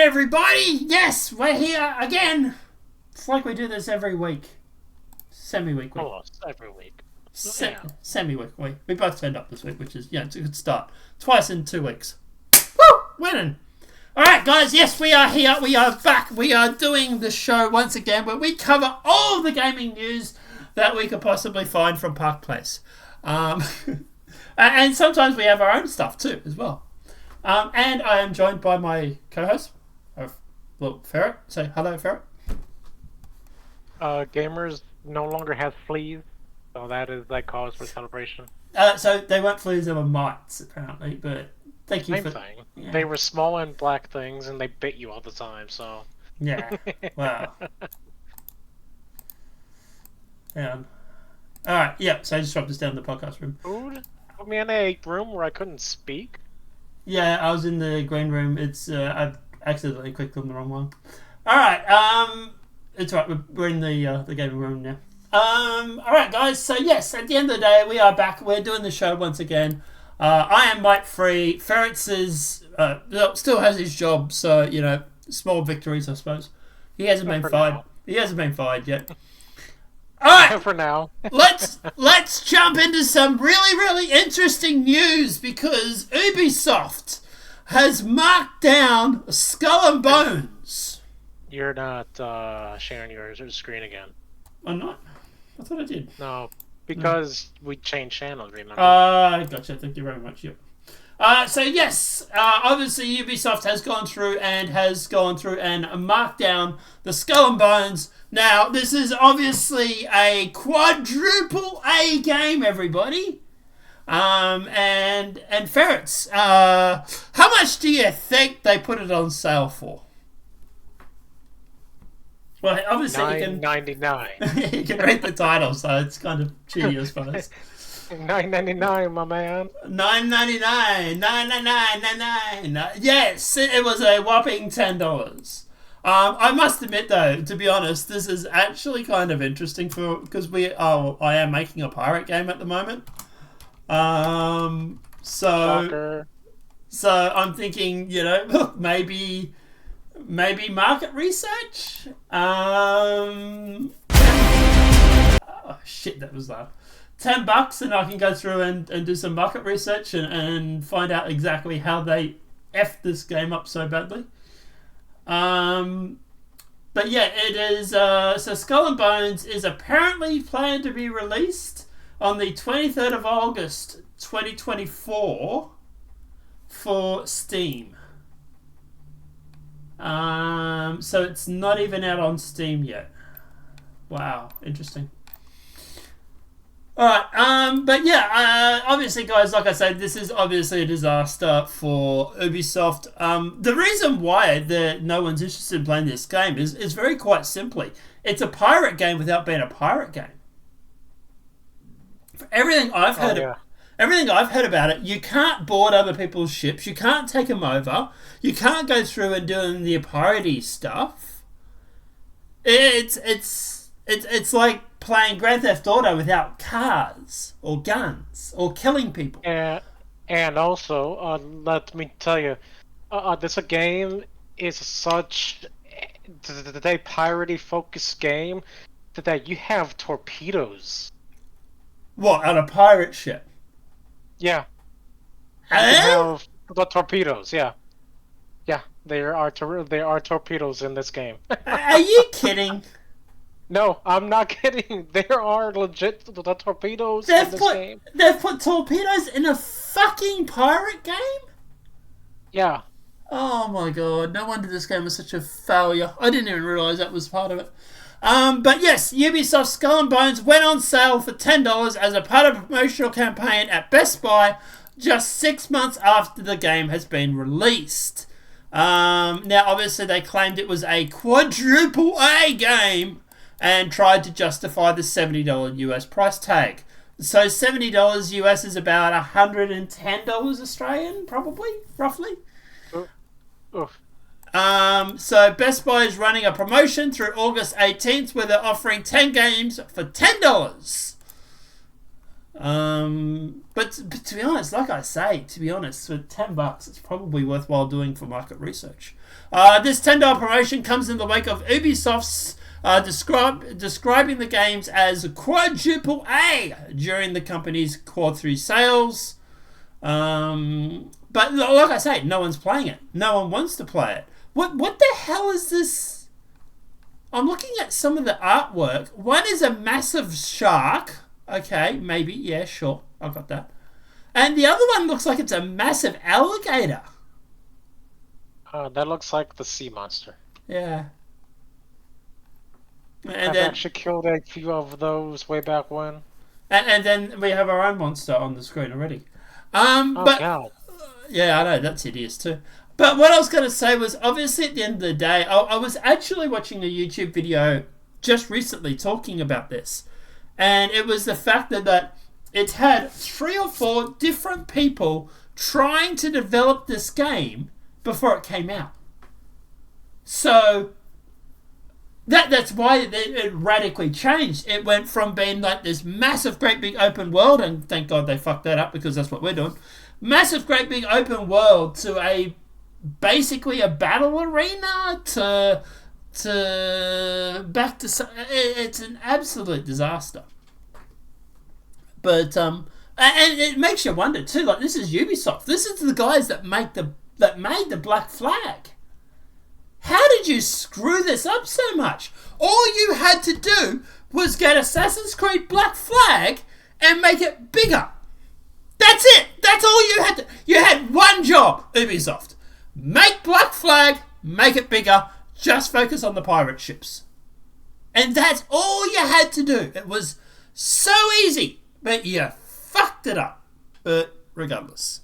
everybody! Yes, we're here again. It's like we do this every week. Semi-week. Almost every week. Semi-week. We both turned up this week, which is, it's a good start. Twice in 2 weeks. Woo! Winning. Alright, guys, yes, we are here. We are back. We are doing the show once again where we cover all the gaming news that we could possibly find from Park Place. And sometimes we have our own stuff too, as well. And I am joined by my co-host, Ferret. Say hello, Ferret. Gamers no longer have fleas, so that is that cause for celebration. So they weren't fleas, they were mites, apparently, but thank you Same thing. Yeah. They were small and black things, and they bit you all the time, so... Yeah, wow. Alright, yeah, so I just dropped this down in the podcast room. Food? Put me in a room where I couldn't speak? Yeah, I was in the green room. It's I accidentally clicked on the wrong one. Alright, it's right, we're in the gaming room now. Alright guys, so yes, at the end of the day, we are back. We're doing the show once again. I am mite free. Ferret's still has his job, so, small victories, I suppose. He hasn't been fired. Now. He hasn't been fired yet. Alright, for now. let's jump into some really interesting news, because Ubisoft has marked down Skull and Bones. You're not sharing your screen again. I'm not? I thought I did. No, because we changed channels, remember? Gotcha. Thank you very much. Yep. So yes, obviously Ubisoft has gone through and marked down the Skull and Bones. Now, this is obviously a quadruple A game, everybody. And Ferrets, how much do you think they put it on sale for? Well, obviously $9.99. You can read the title, so it's kind of cheaty, I suppose. $9.99, my man. $9.99. Yes, it was a whopping $10. I must admit, though, to be honest, this is actually kind of interesting because I am making a pirate game at the moment. So I'm thinking, maybe market research. Oh shit, that was loud. $10 and I can go through and do some market research and find out exactly how they effed this game up so badly. But yeah, it is, so Skull and Bones is apparently planned to be released on the 23rd of August 2024 for Steam. So it's not even out on Steam yet. Wow, interesting. Alright, but yeah, obviously, guys, like I said, this is obviously a disaster for Ubisoft. The reason why no one's interested in playing this game is very quite simply, it's a pirate game without being a pirate game. For everything I've heard about it, you can't board other people's ships, you can't take them over, you can't go through and doing the piratey stuff. It's like playing Grand Theft Auto without cars or guns or killing people. And also, let me tell you, this game is such a piratey focused game that you have torpedoes. What, on a pirate ship? Yeah. You have the torpedoes. Yeah. There are torpedoes in this game. Are you kidding? No, I'm not kidding. There are legit torpedoes in this game. They've put torpedoes in a fucking pirate game? Yeah. Oh my god, no wonder this game was such a failure. I didn't even realise that was part of it. But yes, Ubisoft Skull and Bones went on sale for $10 as a part of a promotional campaign at Best Buy just 6 months after the game has been released. Now, obviously, they claimed it was a quadruple A game and tried to justify the $70 US price tag. So $70 US is about $110 Australian, probably, roughly. Oof. So Best Buy is running a promotion through August 18th where they're offering 10 games for $10. But to be honest, like I say, to be honest, for $10, it's probably worthwhile doing for market research. This $10 promotion comes in the wake of Ubisoft's describing the games as quadruple A during the company's Q3 sales. But like I say, no one's playing it. No one wants to play it. What the hell is this? I'm looking at some of the artwork. One is a massive shark. Okay, maybe. Yeah, sure. I got that. And the other one looks like it's a massive alligator. That looks like the sea monster. Yeah. I've actually killed a few of those way back when. And then we have our own monster on the screen already. God. Yeah, I know, that's hideous too. But what I was going to say was, obviously at the end of the day, I was actually watching a YouTube video just recently talking about this. And it was the fact that it had 3 or 4 different people trying to develop this game before it came out. So that's why it radically changed. It went from being like this massive, great big open world, and thank God they fucked that up because that's what we're doing. Massive, great big open world to basically a battle arena to back to. It's an absolute disaster. But and it makes you wonder too. Like, this is Ubisoft. This is the guys that made the Black Flag. How did you screw this up so much? All you had to do was get Assassin's Creed Black Flag and make it bigger. That's it. That's all you had to. You had one job, Ubisoft. Make Black Flag, make it bigger, just focus on the pirate ships. And that's all you had to do. It was so easy, but you fucked it up. But regardless.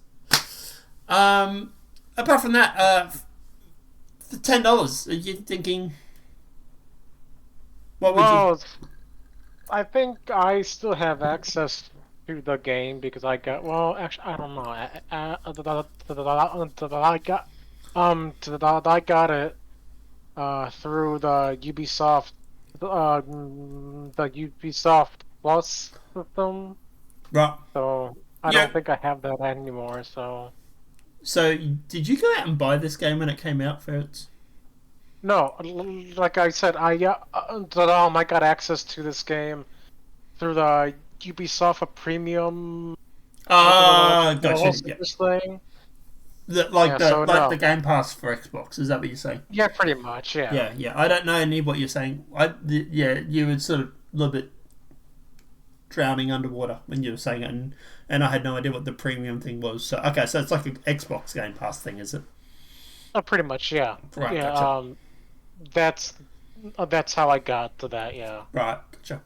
Apart from that, for $10, are you thinking... I think I still have access to the game because I got... Well, actually, I don't know. I got it through the Ubisoft Plus system. Right. So I don't think I have that anymore. So did you go out and buy this game when it came out, Ferrets? No, like I said, I got access to this game through the Ubisoft Premium. Gotcha. This thing. The Game Pass for Xbox. Is that what you're saying? Yeah, pretty much. Yeah. Yeah. I don't know any of what you're saying. You were sort of a little bit drowning underwater when you were saying it, and I had no idea what the premium thing was. So okay, so it's like an Xbox Game Pass thing, is it? Pretty much, yeah. Right. Yeah. Gotcha. That's how I got to that. Yeah. Right. Gotcha.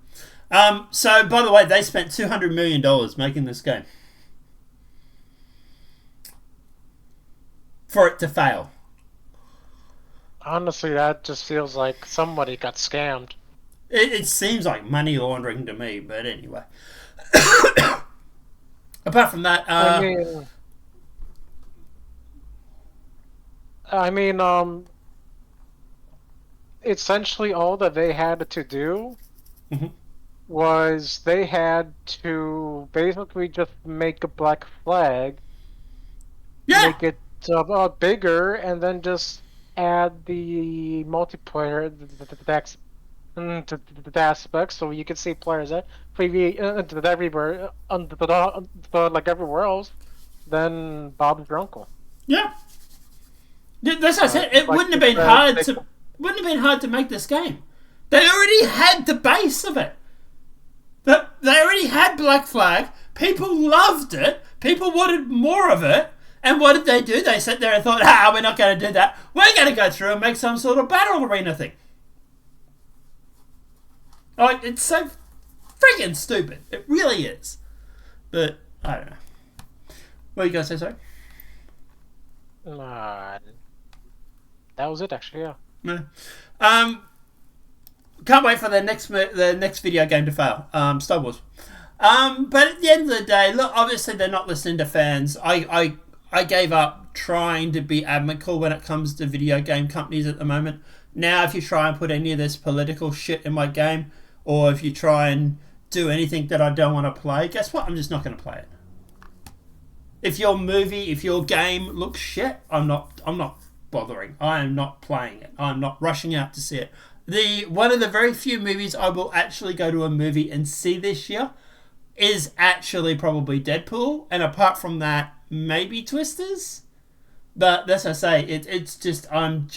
So by the way, they spent $200 million making this game for it to fail. Honestly, that just feels like somebody got scammed. It seems like money laundering to me, but anyway. Apart from that, I mean, essentially all that they had to do was they had to basically just make a Black Flag, make it bigger, and then just add the multiplayer, the aspects, so you can see players everywhere, like everywhere else. Then Bob's your uncle. Yeah. That's what I said. It wouldn't have been hard to make this game. They already had the base of it. They already had Black Flag. People loved it. People wanted more of it. And what did they do? They sat there and thought, we're not going to do that. We're going to go through and make some sort of battle arena thing. Like, it's so friggin' stupid. It really is. But, I don't know. What are you going to say, sorry? That was it, actually, yeah. No. Can't wait for the next video game to fail. Star Wars. But at the end of the day, look, obviously they're not listening to fans. I gave up trying to be amicable when it comes to video game companies at the moment. Now, if you try and put any of this political shit in my game, or if you try and do anything that I don't want to play, guess what? I'm just not going to play it. If your game looks shit, I'm not bothering. I am not playing it. I'm not rushing out to see it. One of the very few movies I will actually go to a movie and see this year is actually probably Deadpool, and apart from that, maybe Twisters. But that's what I say. It's just I'm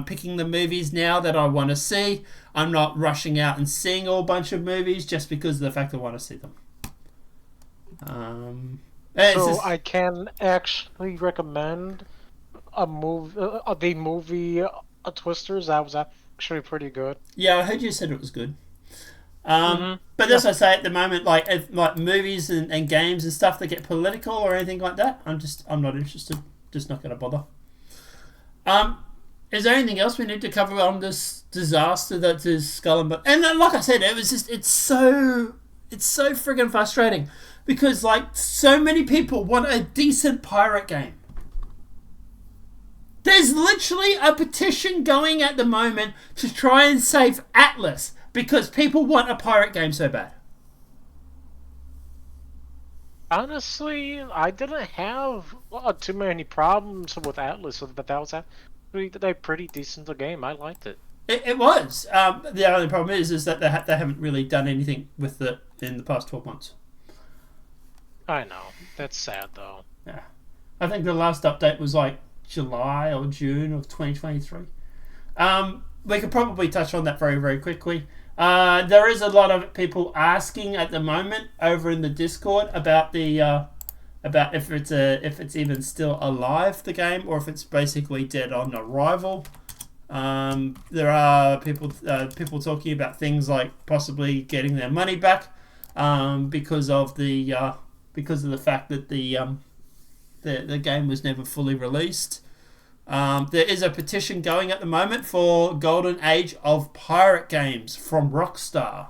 picking the movies now that I want to see. I'm not rushing out and seeing a whole bunch of movies just because of the fact I want to see them. So I can actually recommend the movie Twisters. That was actually pretty good. Yeah, I heard you said it was good. But that's what I say at the moment, like movies and games and stuff that get political or anything like that, I'm not interested. Just not going to bother. Is there anything else we need to cover on this disaster that is Skull and Bones? And like I said, it's so friggin' frustrating because like so many people want a decent pirate game. There's literally a petition going at the moment to try and save Atlas because people want a pirate game so bad. Honestly, I didn't have too many problems with Atlas, but that was actually a pretty decent game. I liked it. It was. The only problem is that they haven't really done anything with it in the past 12 months. I know. That's sad, though. Yeah. I think the last update was like July or June of 2023. We could probably touch on that very, very quickly. There is a lot of people asking at the moment over in the Discord about about if it's even still alive, the game, or if it's basically dead on arrival. There are people talking about things like possibly getting their money back because of the fact that the game was never fully released. There is a petition going at the moment for Golden Age of Pirate games from Rockstar.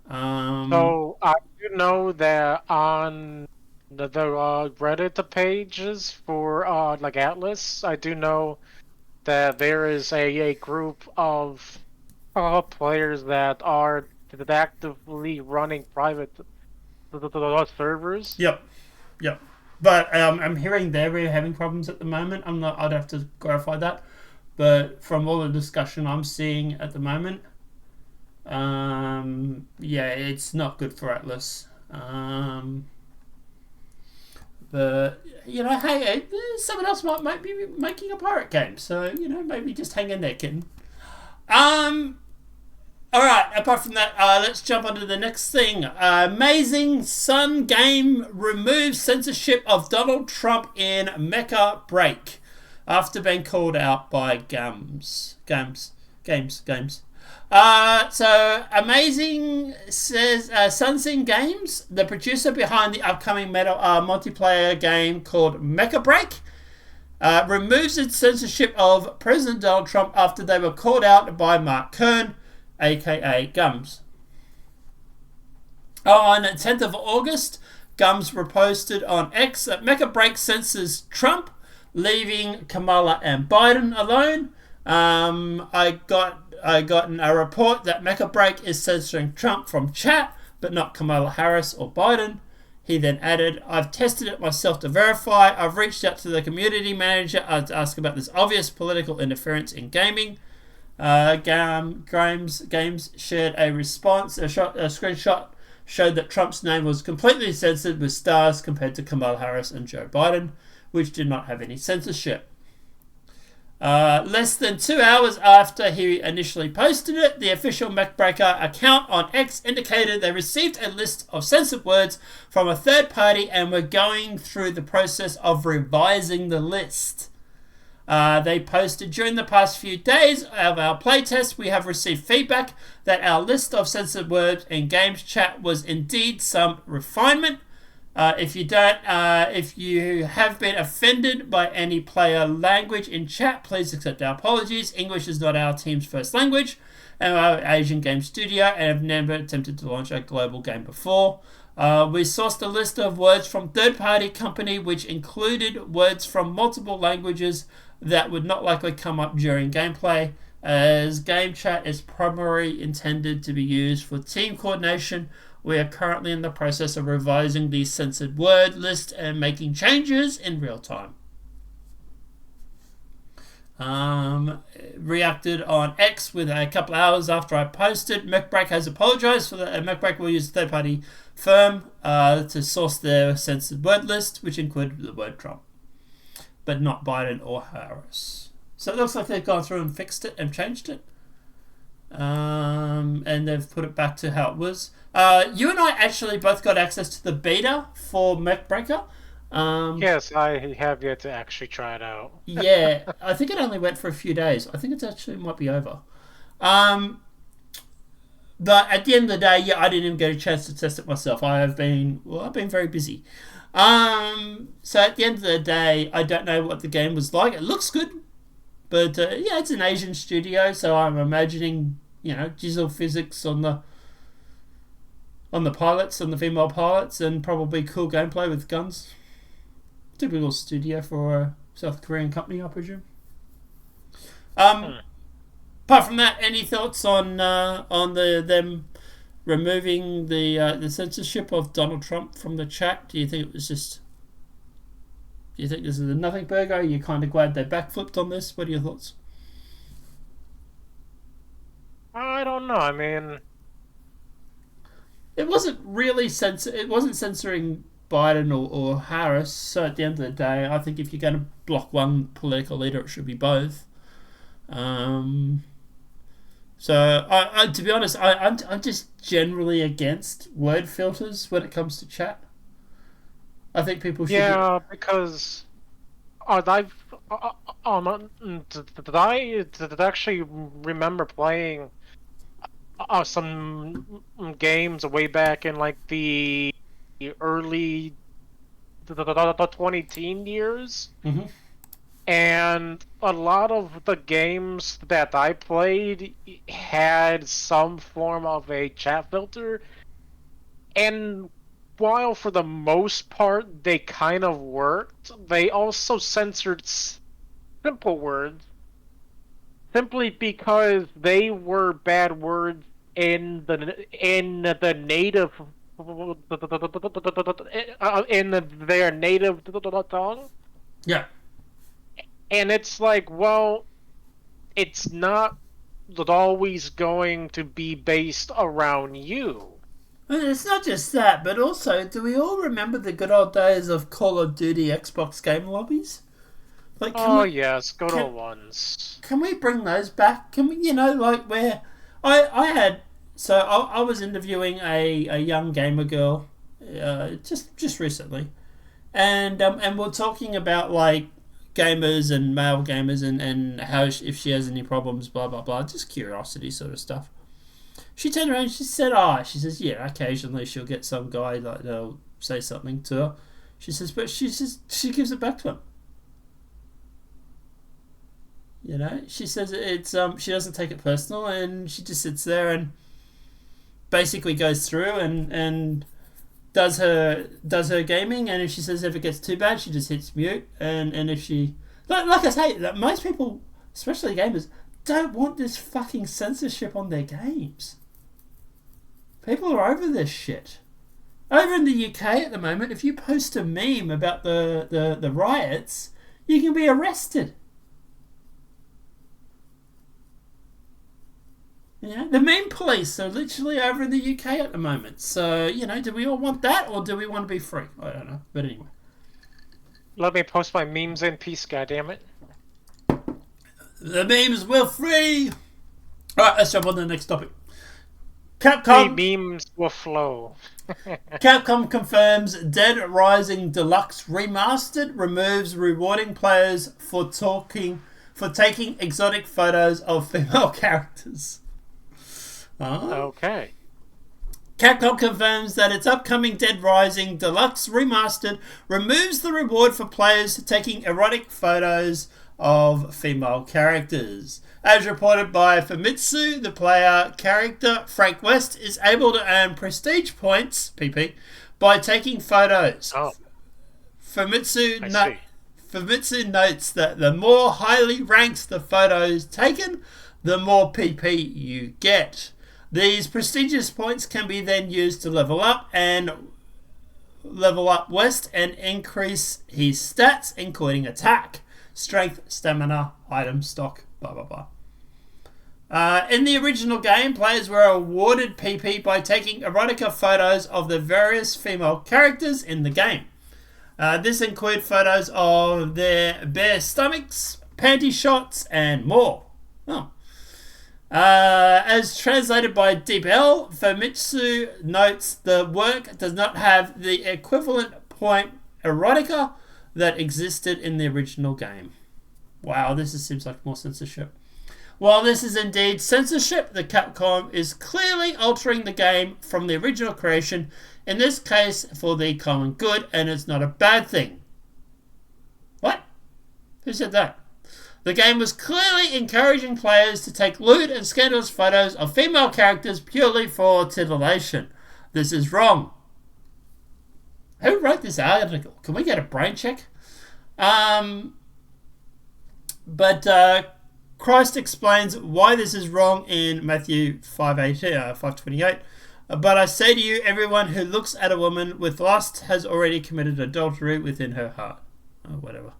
So I do know that on the Reddit pages for like Atlas, I do know that there is a group of players that are actively running private servers. Yep. But I'm hearing they're having problems at the moment. I'd have to clarify that. But from all the discussion I'm seeing at the moment, it's not good for Atlas. But hey, someone else might be making a pirate game, so maybe just hang in there, kitten. Alright, apart from that, let's jump on to the next thing. Amazing Sun game removes censorship of Donald Trump in Mecha break after being called out by Games. So Amazing says Sunsin Games, the producer behind the upcoming multiplayer game called Mecha Break, removes its censorship of President Donald Trump after they were called out by Mark Kern, aka Gums. On the 10th of August, Gums reposted on X that Mecha Break censors Trump, leaving Kamala and Biden alone. I gotten a report that Mecha Break is censoring Trump from chat, but not Kamala Harris or Biden. He then added, I've tested it myself to verify. I've reached out to the community manager to ask about this obvious political interference in gaming. Games shared a response. A screenshot showed that Trump's name was completely censored with stars compared to Kamala Harris and Joe Biden, which did not have any censorship. Less than 2 hours after he initially posted it, the official MacBreaker account on X indicated they received a list of censored words from a third party and were going through the process of revising the list. They posted, during the past few days of our playtest, we have received feedback that our list of censored words in games chat was indeed some refinement. If you have been offended by any player language in chat, please accept our apologies. English is not our team's first language, and our Asian game studio, and have never attempted to launch a global game before. We sourced a list of words from third-party company, which included words from multiple languages that would not likely come up during gameplay. As game chat is primarily intended to be used for team coordination, we are currently in the process of revising the censored word list and making changes in real time. Reacted on X with a couple hours after I posted. MechBreak has apologized for that. MechBreak will use a third-party firm to source their censored word list, which included the word Trump, but not Biden or Harris. So it looks like they've gone through and fixed it and changed it. And they've put it back to how it was. You and I actually both got access to the beta for MechBreaker. Yes, I have yet to actually try it out. Yeah, I think it only went for a few days. I think it actually might be over. But at the end of the day, yeah, I didn't even get a chance to test it myself. I've been very busy. So at the end of the day, I don't know what the game was like. It looks good, but yeah, it's an Asian studio, so I'm imagining diesel physics on the pilots, on the female pilots, and probably cool gameplay with guns. Typical studio for a South Korean company, I presume. Apart from that, any thoughts on them removing the censorship of Donald Trump from the chat? Do you think it was just? Do you think this is a nothing burger? Are you kind of glad they backflipped on this? What are your thoughts? I don't know. I mean, it wasn't really It wasn't censoring Biden or Harris. So at the end of the day, I think if you're going to block one political leader, it should be both. So I to be honest, I'm just generally against word filters when it comes to chat. I think people should. Yeah, because did I actually remember playing some games way back in like the early the 2010 years, and a lot of the games that I played had some form of a chat filter, and while for the most part they kind of worked, they also censored simple words simply because they were bad words in the native in their native tongue. Yeah. And it's like, well, it's not always going to be based around you. I mean, it's not just that, but also, do we all remember the good old days of Call of Duty Xbox game lobbies? Like, yes, good old ones. Can we bring those back? Can we, like where I was interviewing a young gamer girl, just recently, and we're talking about like gamers and male gamers and how if she has any problems, blah blah blah, just curiosity sort of stuff. She turned around and she said, she says, yeah, occasionally she'll get some guy like they'll say something to her. She says, but she gives it back to him. She says it's she doesn't take it personal, and she just sits there and basically goes through and does her gaming, and if she says if it gets too bad, she just hits mute, and if she like I say, that most people, especially gamers, don't want this fucking censorship on their games. People are over this shit. Over in the UK at the moment, if you post a meme about the riots, you can be arrested. The meme police are literally over in the UK at the moment. So, do we all want that, or do we want to be free? I don't know. But anyway. Let me post my memes in peace, goddammit. The memes will free! Alright, let's jump on to the next topic. Capcom... The memes will flow. Capcom confirms Dead Rising Deluxe Remastered removes rewarding players for taking exotic photos of female characters. Okay. Capcom confirms that its upcoming Dead Rising Deluxe Remastered removes the reward for players taking erotic photos of female characters. As reported by Famitsu, the player character Frank West is able to earn prestige points (PP) by taking photos. Famitsu notes that the more highly ranked the photos taken, the more PP you get. These prestigious points can be then used to level up West and increase his stats, including attack, strength, stamina, item stock, blah blah blah. In the original game, players were awarded PP by taking erotica photos of the various female characters in the game. This include photos of their bare stomachs, panty shots, and more. Oh. As translated by Deep L, Famitsu notes the work does not have the equivalent point erotica that existed in the original game. Wow, seems like more censorship. While this is indeed censorship, the Capcom is clearly altering the game from the original creation, in this case for the common good, and it's not a bad thing. What? Who said that? The game was clearly encouraging players to take lewd and scandalous photos of female characters purely for titillation. This is wrong. Who wrote this article? Can we get a brain check? Christ explains why this is wrong in Matthew 5:28. But I say to you, everyone who looks at a woman with lust has already committed adultery within her heart. Oh, whatever.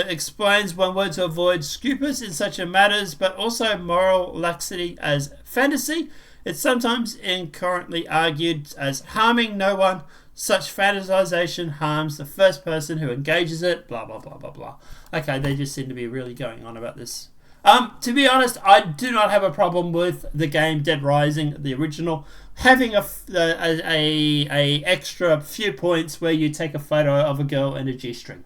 Explains one word to avoid scruples in such a matters, but also moral laxity as fantasy. It's sometimes incorrectly argued as harming no one. Such fantasization harms the first person who engages it, blah, blah, blah, blah, blah. Okay, they just seem to be really going on about this. To be honest, I do not have a problem with the game Dead Rising, the original, having a extra few points where you take a photo of a girl in a G-string.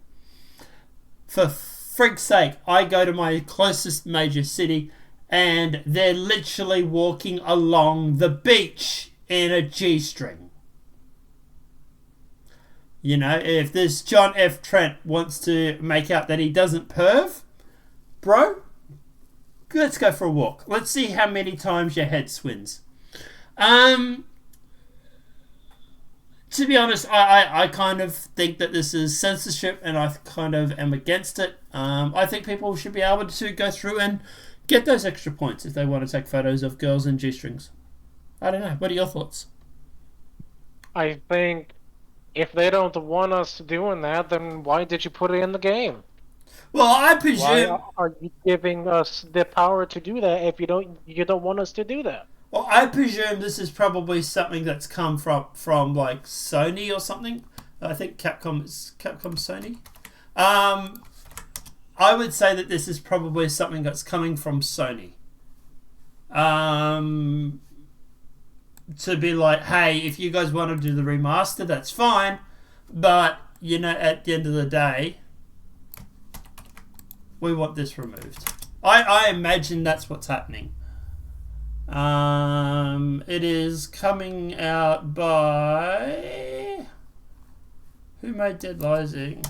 For frig's sake, I go to my closest major city and they're literally walking along the beach in a G-string. You know, if this John F. Trent wants to make out that he doesn't perv, bro, let's go for a walk. Let's see how many times your head swims. To be honest, I kind of think that this is censorship and I kind of am against it. I think people should be able to go through and get those extra points if they want to take photos of girls in G-strings. I don't know. What are your thoughts? I think if they don't want us doing that, then why did you put it in the game? Well, I presume. Why are you giving us the power to do that if you don't want us to do that? Well, I presume this is probably something that's come from like Sony or something. I think Capcom Sony. I would say that this is probably something that's coming from Sony. To be like, hey, if you guys want to do the remaster, that's fine. But, you know, at the end of the day, we want this removed. I imagine that's what's happening. It is coming out by... Who made Dead Rising?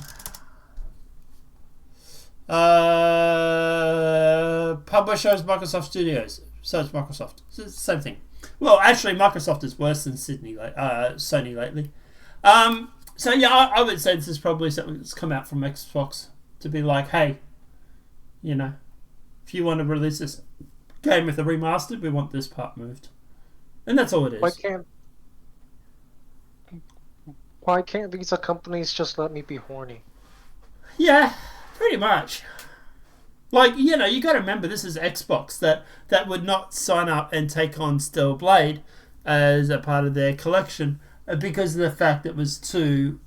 Publisher is Microsoft Studios. So it's Microsoft. It's the same thing. Well, actually, Microsoft is worse than Sony lately. So yeah, I would say this is probably something that's come out from Xbox to be like, hey, you know, if you want to release this game with a remastered, we want this part moved, and that's all it is. Why can't these companies just let me be horny? Yeah, pretty much. Like, you know, you got to remember this is Xbox that would not sign up and take on Steel Blade as a part of their collection because of the fact it was too,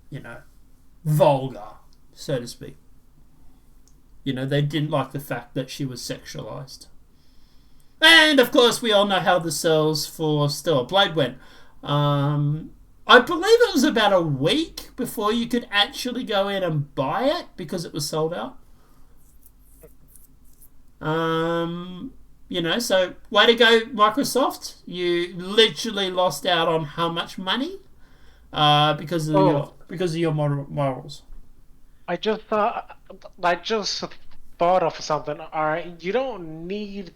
you know, vulgar, so to speak. You know, they didn't like the fact that she was sexualized. And, of course, we all know how the sales for Steel Blade went. I believe it was about a week before you could actually go in and buy it because it was sold out. You know, so way to go, Microsoft. You literally lost out on how much money because of your morals. I just thought of something. All right, you don't need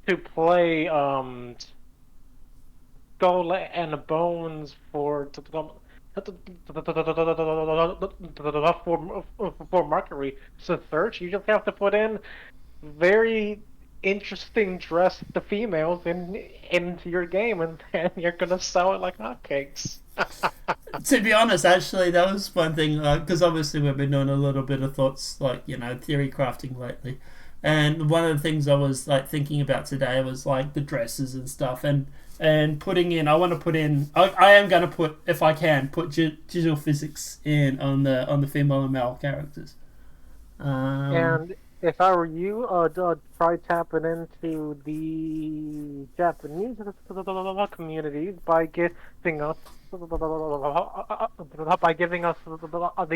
to play Skull and Bones for market research. You just have to put in very interesting dress the females into your game, and then you're gonna sell it like hotcakes. To be honest, actually, that was one thing because obviously we've been doing a little bit of thoughts, like theory crafting lately, and one of the things I was like thinking about today was like the dresses and stuff, and putting in. I want to put in. I am going to put, if I can, put digital physics in on the female and male characters. And if I were you, try tapping into the Japanese community by giving us the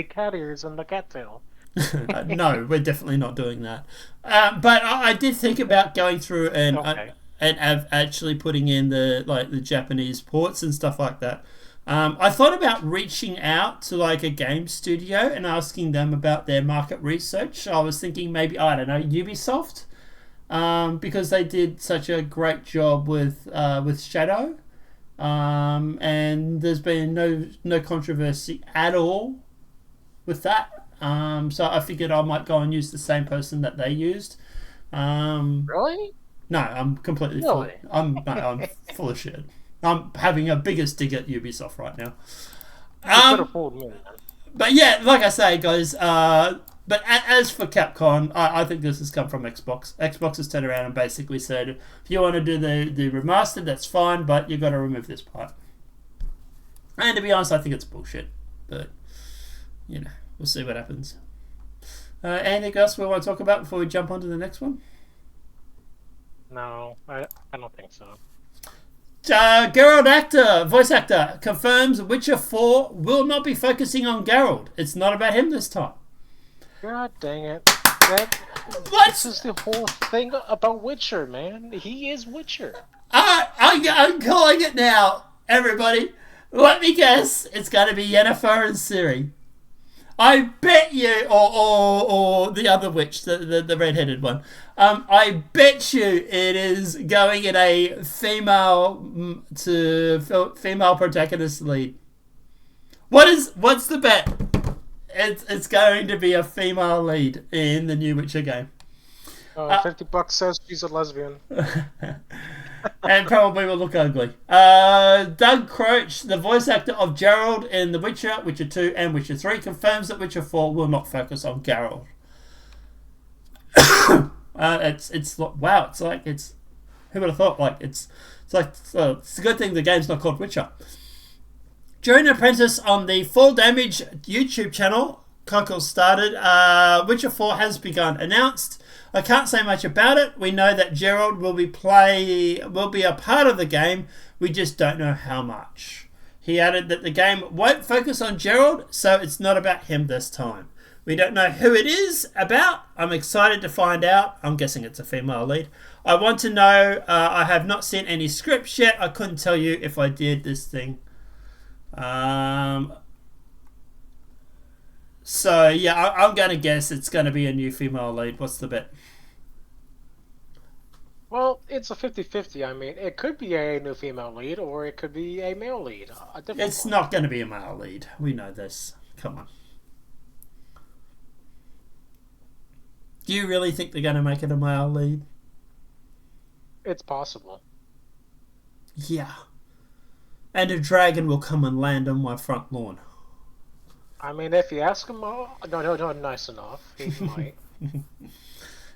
cat ears and the cattail. No, we're definitely not doing that. But I did think about going through Okay. and actually putting in the Japanese ports and stuff like that. I thought about reaching out to like a game studio and asking them about their market research. I was thinking maybe, I don't know, Ubisoft, because they did such a great job with Shadow, and there's been no controversy at all with that. So I figured I might go and use the same person that they used. Really? No, I'm completely full. Really? I'm full of shit. I'm having a biggest dig at Ubisoft right now. You could have fooled me. But yeah, like I say, guys. But as for Capcom, I think this has come from Xbox. Xbox has turned around and basically said, if you want to do the remaster, that's fine, but you got to remove this part. And to be honest, I think it's bullshit. But we'll see what happens. Anything else we want to talk about before we jump on to the next one? No, I don't think so. Geralt voice actor, confirms Witcher 4 will not be focusing on Geralt. It's not about him this time. God dang it. What? This is the whole thing about Witcher, man. He is Witcher. I'm calling it now, everybody. Let me guess. It's going to be Yennefer and Ciri. I bet you, or the other witch, the red-headed one. I bet you it is going in a female protagonist lead. What's the bet? It's going to be a female lead in the new Witcher game. $50 says she's a lesbian. And probably will look ugly. Doug Croach, the voice actor of Geralt in The Witcher, Witcher 2 and Witcher 3, confirms that Witcher 4 will not focus on Geralt. It's wow, it's who would have thought, it's a good thing the game's not called Witcher. During Apprentice on the Full Damage YouTube channel, Cockle started, Witcher 4 has begun. Announced. I can't say much about it. We know that Gerald will be a part of the game. We just don't know how much. He added that the game won't focus on Gerald, so it's not about him this time. We don't know who it is about. I'm excited to find out. I'm guessing it's a female lead. I want to know. I have not seen any scripts yet. I couldn't tell you if I did this thing. So yeah, I'm going to guess it's going to be a new female lead. What's the bet? Well, it's a 50-50. I mean, it could be a new female lead, or it could be a male lead. It's not going to be a male lead. We know this. Come on. Do you really think they're going to make it a male lead? It's possible. Yeah. And a dragon will come and land on my front lawn. I mean, if you ask him, no, nice enough, he might.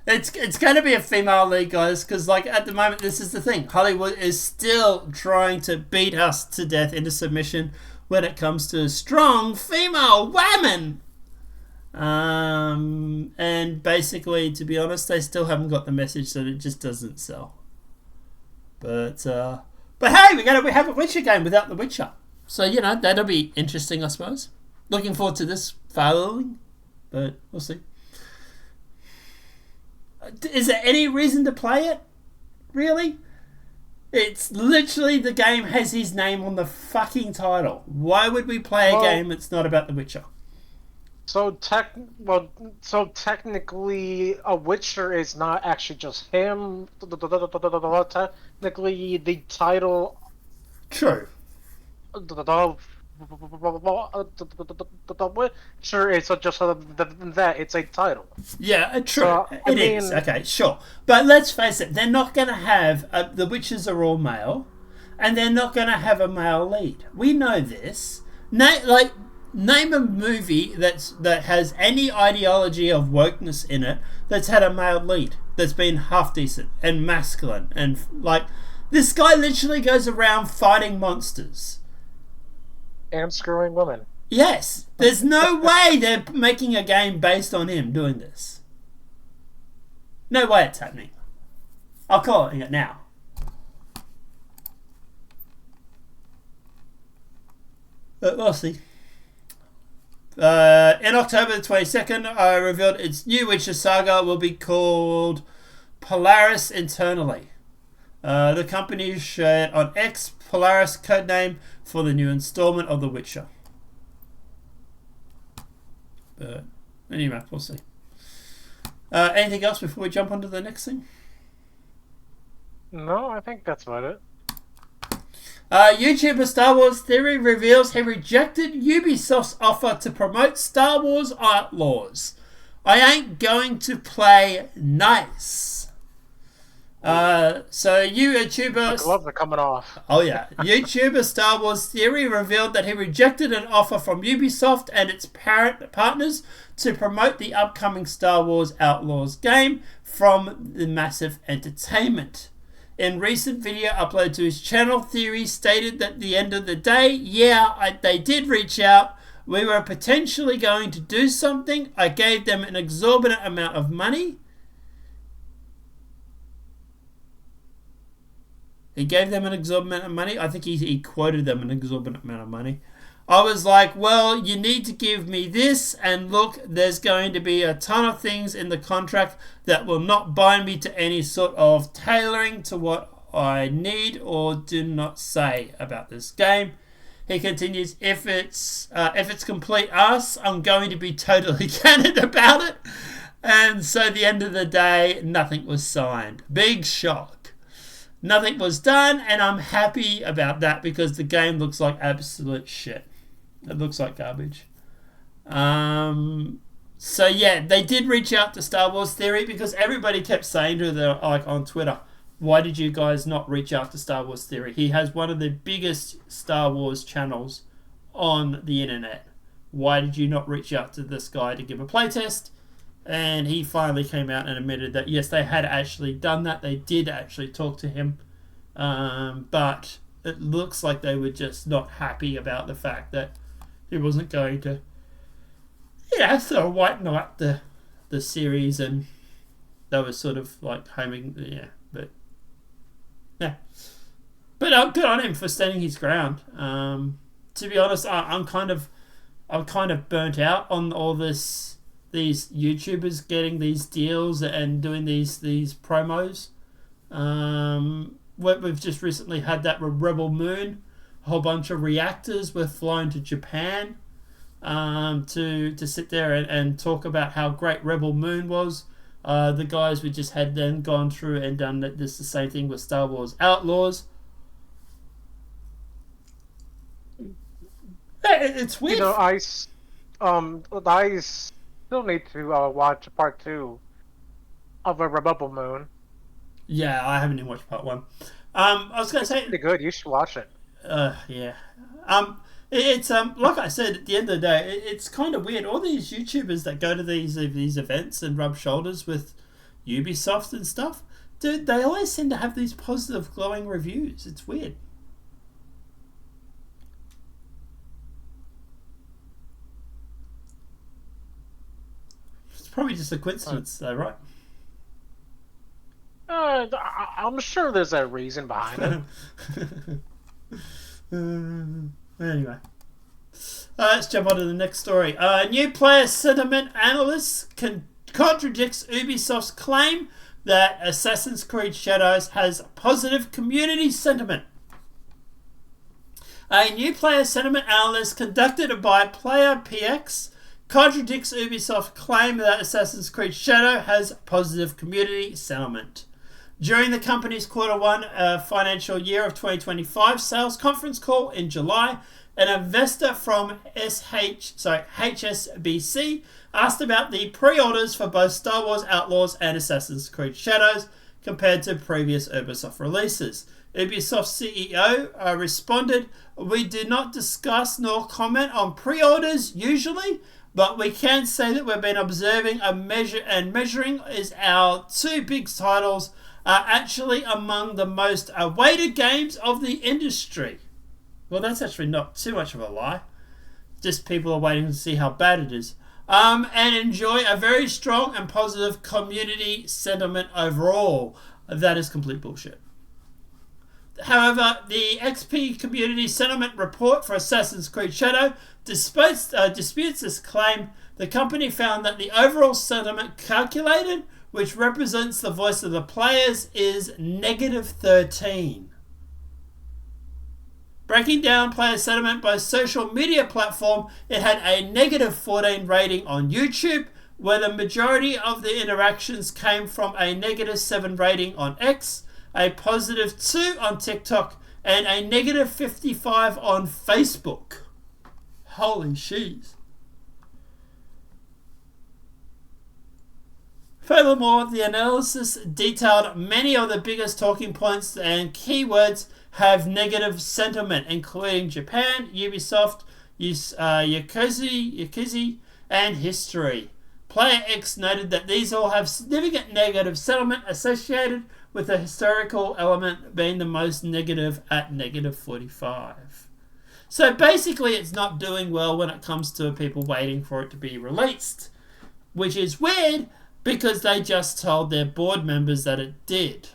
It's going to be a female lead, guys, because at the moment, this is the thing. Hollywood is still trying to beat us to death into submission when it comes to strong female women. And basically, to be honest, they still haven't got the message that it just doesn't sell. But hey, we have a Witcher game without the Witcher. So, that'll be interesting, I suppose. Looking forward to this following, but we'll see. Is there any reason to play it? Really? It's literally the game has his name on the fucking title. Why would we play a game that's not about the Witcher? So technically, a Witcher is not actually just him. Technically, the title. True. The Witcher is just that it's a title. Yeah, true. So I It is. mean, Okay, sure. But let's face it, they're not going to have... the witches are all male, and they're not going to have a male lead. We know this. Name a movie that has any ideology of wokeness in it that's had a male lead that's been half decent and masculine and like this guy literally goes around fighting monsters and screwing women. Yes, there's no way they're making a game based on him doing this. No way it's happening. I'll call it now. But we'll see. In October the 22nd, I revealed its new Witcher saga will be called Polaris Internally. The company shared on X Polaris codename for the new installment of The Witcher. But anyway, we'll see. Anything else before we jump onto the next thing? No, I think that's about it. YouTuber Star Wars Theory reveals he rejected Ubisoft's offer to promote Star Wars Outlaws. I ain't going to play nice. So YouTuber... The gloves are coming off. Oh yeah. YouTuber Star Wars Theory revealed that he rejected an offer from Ubisoft and its parent partners to promote the upcoming Star Wars Outlaws game from the Massive Entertainment. In recent video uploaded to his channel, Theory stated that at the end of the day, they did reach out. We were potentially going to do something. I gave them an exorbitant amount of money. He gave them an exorbitant amount of money. I think he quoted them an exorbitant amount of money. I was like, well, you need to give me this, and look, there's going to be a ton of things in the contract that will not bind me to any sort of tailoring to what I need or do not say about this game. He continues, if it's complete ass, I'm going to be totally candid about it. And so at the end of the day, nothing was signed. Big shock. Nothing was done, and I'm happy about that because the game looks like absolute shit. It looks like garbage. So yeah, they did reach out to Star Wars Theory because everybody kept saying to them, like on Twitter, why did you guys not reach out to Star Wars Theory? He has one of the biggest Star Wars channels on the internet. Why did you not reach out to this guy to give a playtest? And he finally came out and admitted that yes, they had actually done that. They did actually talk to him, but it looks like they were just not happy about the fact that he wasn't going to, sort of white knight the series, and they were sort of like homing, but good on him for standing his ground. To be honest, I'm kind of burnt out on all these YouTubers getting these deals and doing these promos. We've just recently had that with Rebel Moon. A whole bunch of reactors were flown to Japan to sit there and talk about how great Rebel Moon was. The guys we just had then gone through and done the same thing with Star Wars Outlaws. It's weird. I still need to watch part 2 of a Rebel Moon. Yeah, I haven't even watched part 1. I was going to say... It's pretty good. You should watch it. Yeah. It's like I said, at the end of the day, it's kind of weird. All these YouTubers that go to these events and rub shoulders with Ubisoft and stuff, dude, they always seem to have these positive, glowing reviews. It's weird. It's probably just a coincidence, though, right? I'm sure there's a reason behind it. Anyway. Let's jump on to the next story. New player sentiment analyst contradicts Ubisoft's claim that Assassin's Creed Shadows has positive community sentiment. A new player sentiment analyst conducted by Player PX contradicts Ubisoft's claim that Assassin's Creed Shadow has positive community sentiment. During the company's Q1 financial year of 2025 sales conference call in July, an investor from HSBC asked about the pre-orders for both Star Wars Outlaws and Assassin's Creed Shadows compared to previous Ubisoft releases. Ubisoft CEO responded, "We do not discuss nor comment on pre-orders usually, but we can say that we've been observing and measuring is our two big titles are actually among the most awaited games of the industry." Well, that's actually not too much of a lie. Just people are waiting to see how bad it is. And enjoy a very strong and positive community sentiment overall. That is complete bullshit. However, the XP Community Sentiment Report for Assassin's Creed Shadow disputes this claim. The company found that the overall sentiment calculated, which represents the voice of the players, is -13. Breaking down player sentiment by social media platform, it had a -14 rating on YouTube, where the majority of the interactions came from a -7 rating on X, a +2 on TikTok, and a -55 on Facebook. Holy shees. Furthermore, the analysis detailed many of the biggest talking points and keywords have negative sentiment, including Japan, Ubisoft, Yakuza, and history. Player X noted that these all have significant negative sentiment associated with the historical element being the most negative at -45. So basically it's not doing well when it comes to people waiting for it to be released, which is weird because they just told their board members that it did.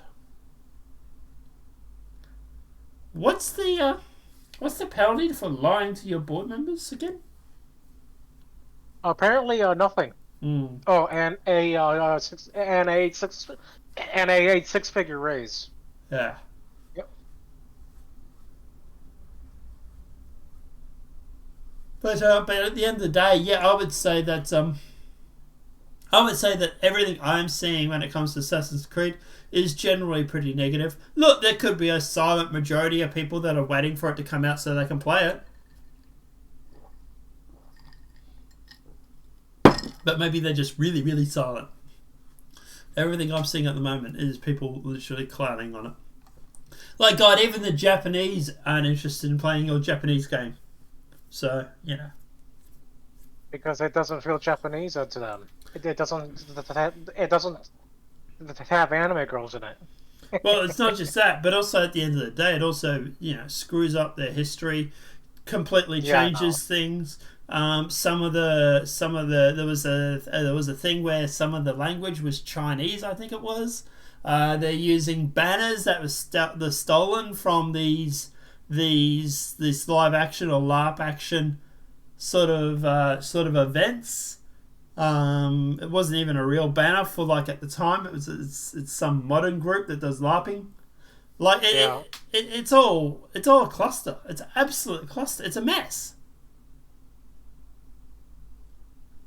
What's the penalty for lying to your board members again? Apparently, nothing. Oh, and a six-figure raise. Yeah. Yep. But at the end of the day, yeah, I would say that everything I'm seeing when it comes to Assassin's Creed is generally pretty negative. Look, there could be a silent majority of people that are waiting for it to come out so they can play it. But maybe they're just really, really silent. Everything I'm seeing at the moment is people literally clowning on it. Like, God, even the Japanese aren't interested in playing your Japanese game. So, you know. Because it doesn't feel Japanese to them. It doesn't have anime girls in it. Well, it's not just that, but also at the end of the day, it also, screws up their history, completely changes things. There was a thing where some of the language was Chinese, I think it was. They're using banners that was stolen from these live action or LARP action sort of events. It wasn't even a real banner for, like, at the time. It's some modern group that does LARPing. Like it's all a cluster. It's an absolute cluster. It's a mess.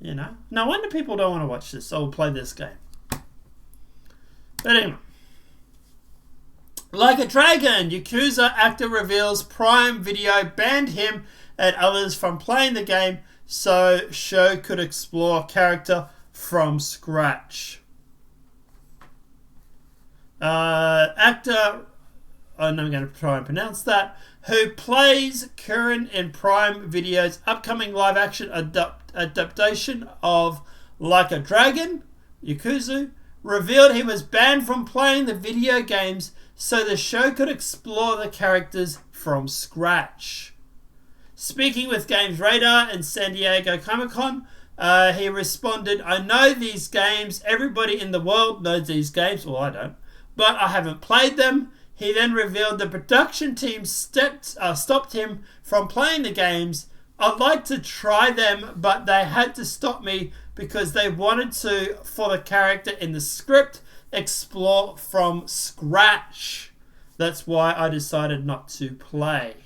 No wonder people don't want to watch this or play this game. But anyway. Like a Dragon, Yakuza actor reveals Prime Video banned him and others from playing the game so show could explore character from scratch. Actor, and I'm going to try and pronounce that, who plays Kurin in Prime Video's upcoming live-action adaptation of Like a Dragon, Yakuza, revealed he was banned from playing the video games so the show could explore the characters from scratch. Speaking with Games Radar and San Diego Comic-Con, he responded, "I know these games. Everybody in the world knows these games. Well, I don't. But I haven't played them." He then revealed the production team stopped him from playing the games. "I'd like to try them, but they had to stop me because they wanted to, for the character in the script, explore from scratch. That's why I decided not to play."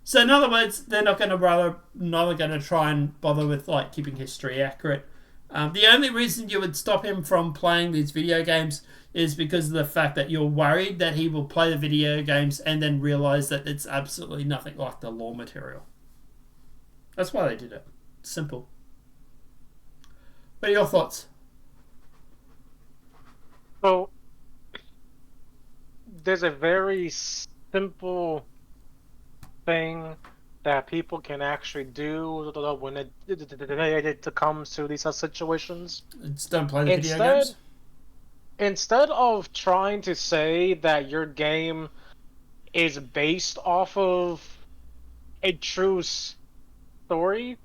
So in other words, they're not going to try and bother with, like, keeping history accurate The only reason you would stop him from playing these video games is because of the fact that you're worried that he will play the video games and then realize that it's absolutely nothing like the lore material. That's why they did it. Simple. What are your thoughts? So, there's a very simple thing that people can actually do when it comes to these situations. Just don't play the video games. Instead of trying to say that your game is based off of a true story,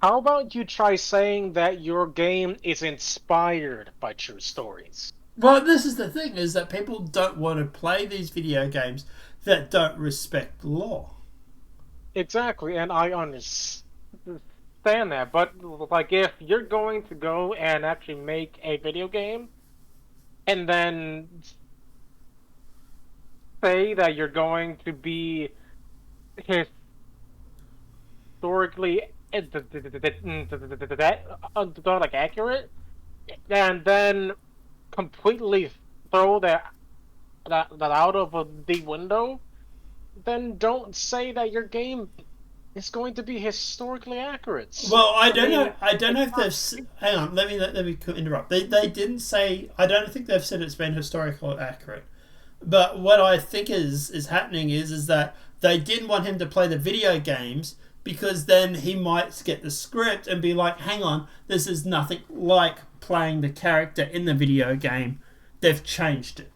how about you try saying that your game is inspired by true stories? Well, this is the thing, is that people don't want to play these video games that don't respect lore. Exactly, and I understand that, but like if you're going to go and actually make a video game and then say that you're going to be historically accurate, and then completely throw that out of the window, then don't say that your game is going to be historically accurate. Well, I don't know. I don't know if they've. Hang on. Let me interrupt. They didn't say. I don't think they've said it's been historically accurate. But what I think is happening is that they didn't want him to play the video games because then he might get the script and be like, "Hang on, this is nothing like playing the character in the video game. They've changed it."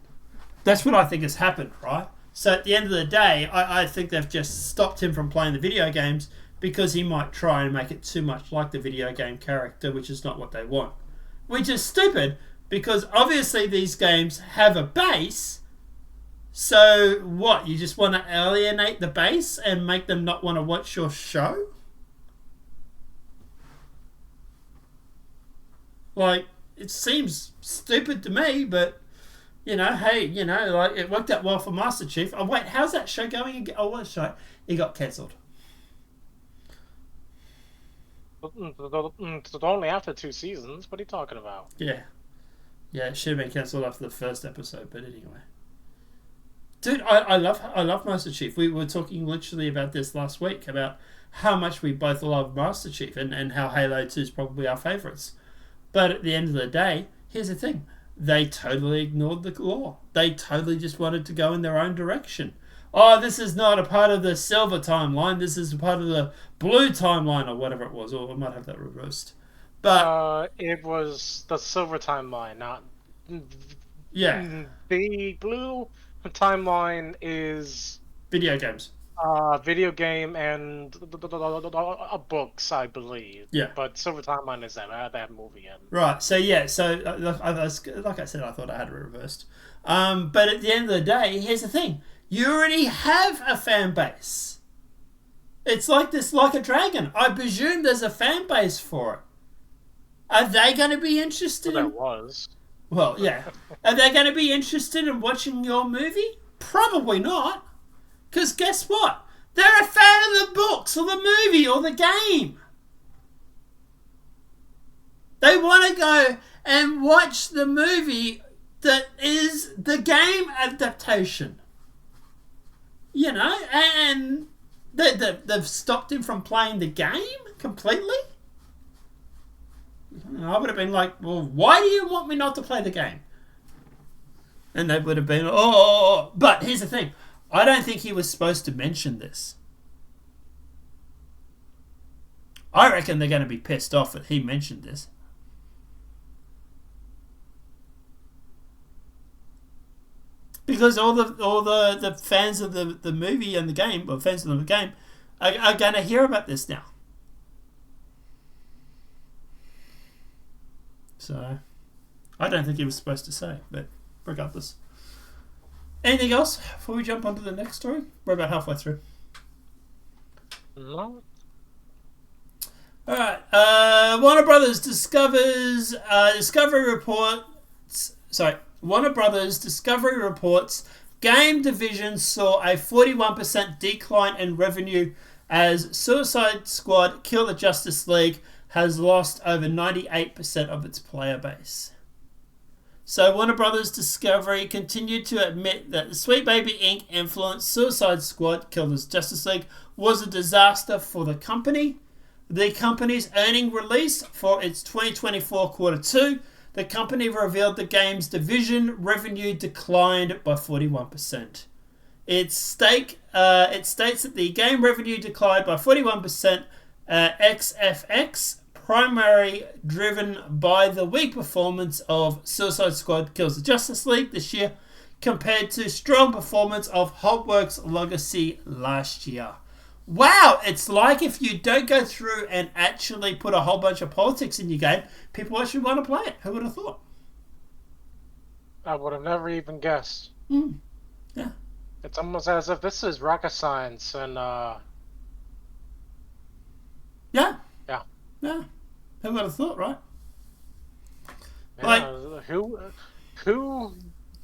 That's what I think has happened, right? So at the end of the day, I think they've just stopped him from playing the video games because he might try and make it too much like the video game character, which is not what they want. Which is stupid, because obviously these games have a base. So what, you just want to alienate the base and make them not want to watch your show? Like, it seems stupid to me, but... You know, hey, like it worked out well for Master Chief. Oh wait, how's that show going again? Oh, what show? It got cancelled. Only after 2 seasons. What are you talking about? Yeah, it should have been cancelled after the first episode. But anyway, dude, I love Master Chief. We were talking literally about this last week about how much we both love Master Chief and how Halo 2 is probably our favourites. But at the end of the day, here's the thing. They totally ignored the law. They totally just wanted to go in their own direction. Oh, this is not a part of the silver timeline. This is a part of the blue timeline, or whatever it was. Or I might have that reversed. But it was the silver timeline, not... Yeah. The blue timeline is... Video games. Video game and books, I believe. Yeah. But Silver Timeline is that movie. Right. So yeah. So like I said, I thought I had it reversed. But at the end of the day, here's the thing: you already have a fan base. It's like this, like a dragon. I presume there's a fan base for it. Are they going to be interested? Well, there was. Well, yeah. Are they going to be interested in watching your movie? Probably not. Because guess what? They're a fan of the books or the movie or the game. They want to go and watch the movie that is the game adaptation. You know? And they've stopped him from playing the game completely? I would have been like, well, why do you want me not to play the game? And they would have been, oh. But here's the thing. I don't think he was supposed to mention this. I reckon they're going to be pissed off that he mentioned this. Because all the fans of the movie and the game, or fans of the game, are going to hear about this now. So, I don't think he was supposed to say, but regardless. Anything else before we jump on to the next story? We're about halfway through. No. Alright. Warner Brothers discovers... Warner Brothers Discovery reports game division saw a 41% decline in revenue as Suicide Squad, Kill the Justice League, has lost over 98% of its player base. So Warner Brothers Discovery continued to admit that the Sweet Baby Inc. influenced Suicide Squad Killers Justice League was a disaster for the company. The company's earning release for its 2024 quarter 2, the company revealed the game's division revenue declined by 41%. It states that the game revenue declined by 41% XFX, primarily driven by the weak performance of Suicide Squad Kills the Justice League this year compared to strong performance of Hogwarts Legacy last year. Wow, it's like if you don't go through and actually put a whole bunch of politics in your game, people actually want to play it. Who would have thought? I would have never even guessed. Yeah. It's almost as if this is rocket science and Yeah. Yeah. Yeah. Who would have thought, right? Yeah, Like, who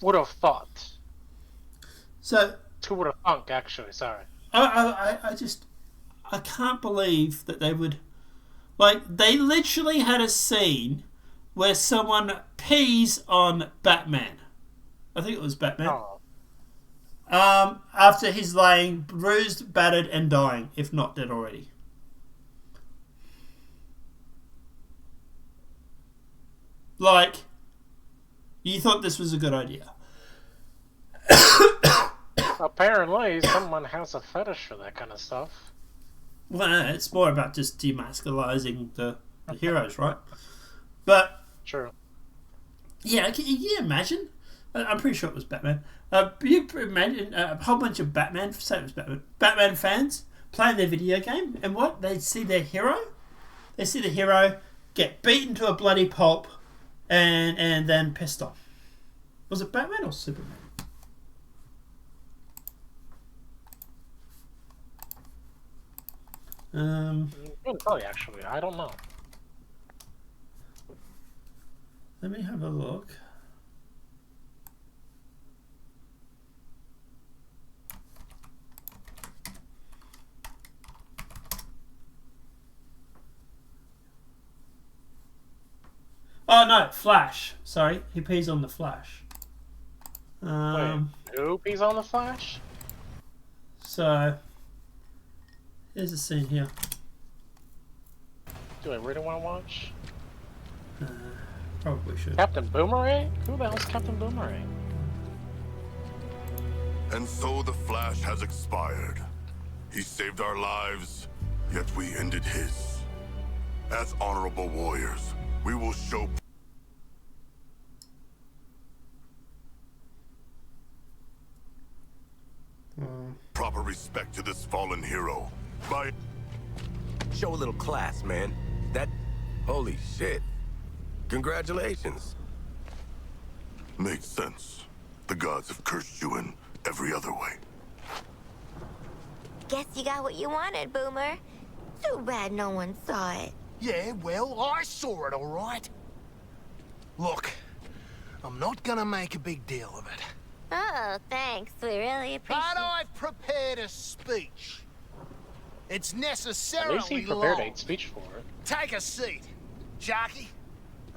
would have thought? So Who would have thunk, actually, sorry. I can't believe that they would, like, they literally had a scene where someone pees on Batman. I think it was Batman. Oh. After he's laying bruised, battered, and dying, if not dead already. Like, you thought this was a good idea. Apparently, someone has a fetish for that kind of stuff. Well, it's more about just demasculizing the heroes, right? But True. yeah, can you imagine? I'm pretty sure it was Batman. You imagine a whole bunch of Batman, say it was Batman fans playing their video game, and what? They see their hero? They see the hero get beaten to a bloody pulp and then pissed off. Was it Batman or Superman? I couldn't tell you, actually. I don't know. Let me have a look. Oh no, Flash. Sorry, he pees on the Flash. Wait, who pees on the Flash? So here's a scene here. Do I really want to watch? Probably should. Captain Boomerang? Who the hell's Captain Boomerang? And so the Flash has expired. He saved our lives, yet we ended his. As honorable warriors, we will show proper respect to this fallen hero by Show a little class, man. That... Holy shit. Congratulations. makes sense. The gods have cursed you in every other way. Guess you got what you wanted, Boomer. Too bad no one saw it. Yeah, well, I saw it, all right. Look, I'm not gonna make a big deal of it. Oh, thanks. We really appreciate But I've prepared a speech. It's At least he necessarily prepared long. a speech for it. Take a seat, Sharky.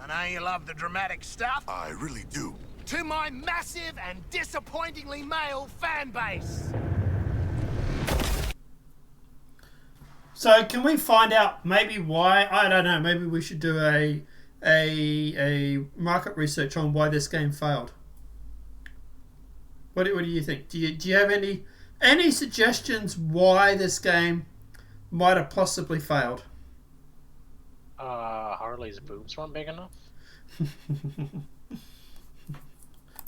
I know you love the dramatic stuff. I really do. To my massive and disappointingly male fan base. So can we find out maybe why? I don't know. Maybe we should do a market research on why this game failed. What do you think? Do you have any suggestions why this game might have possibly failed? Harley's boobs weren't big enough?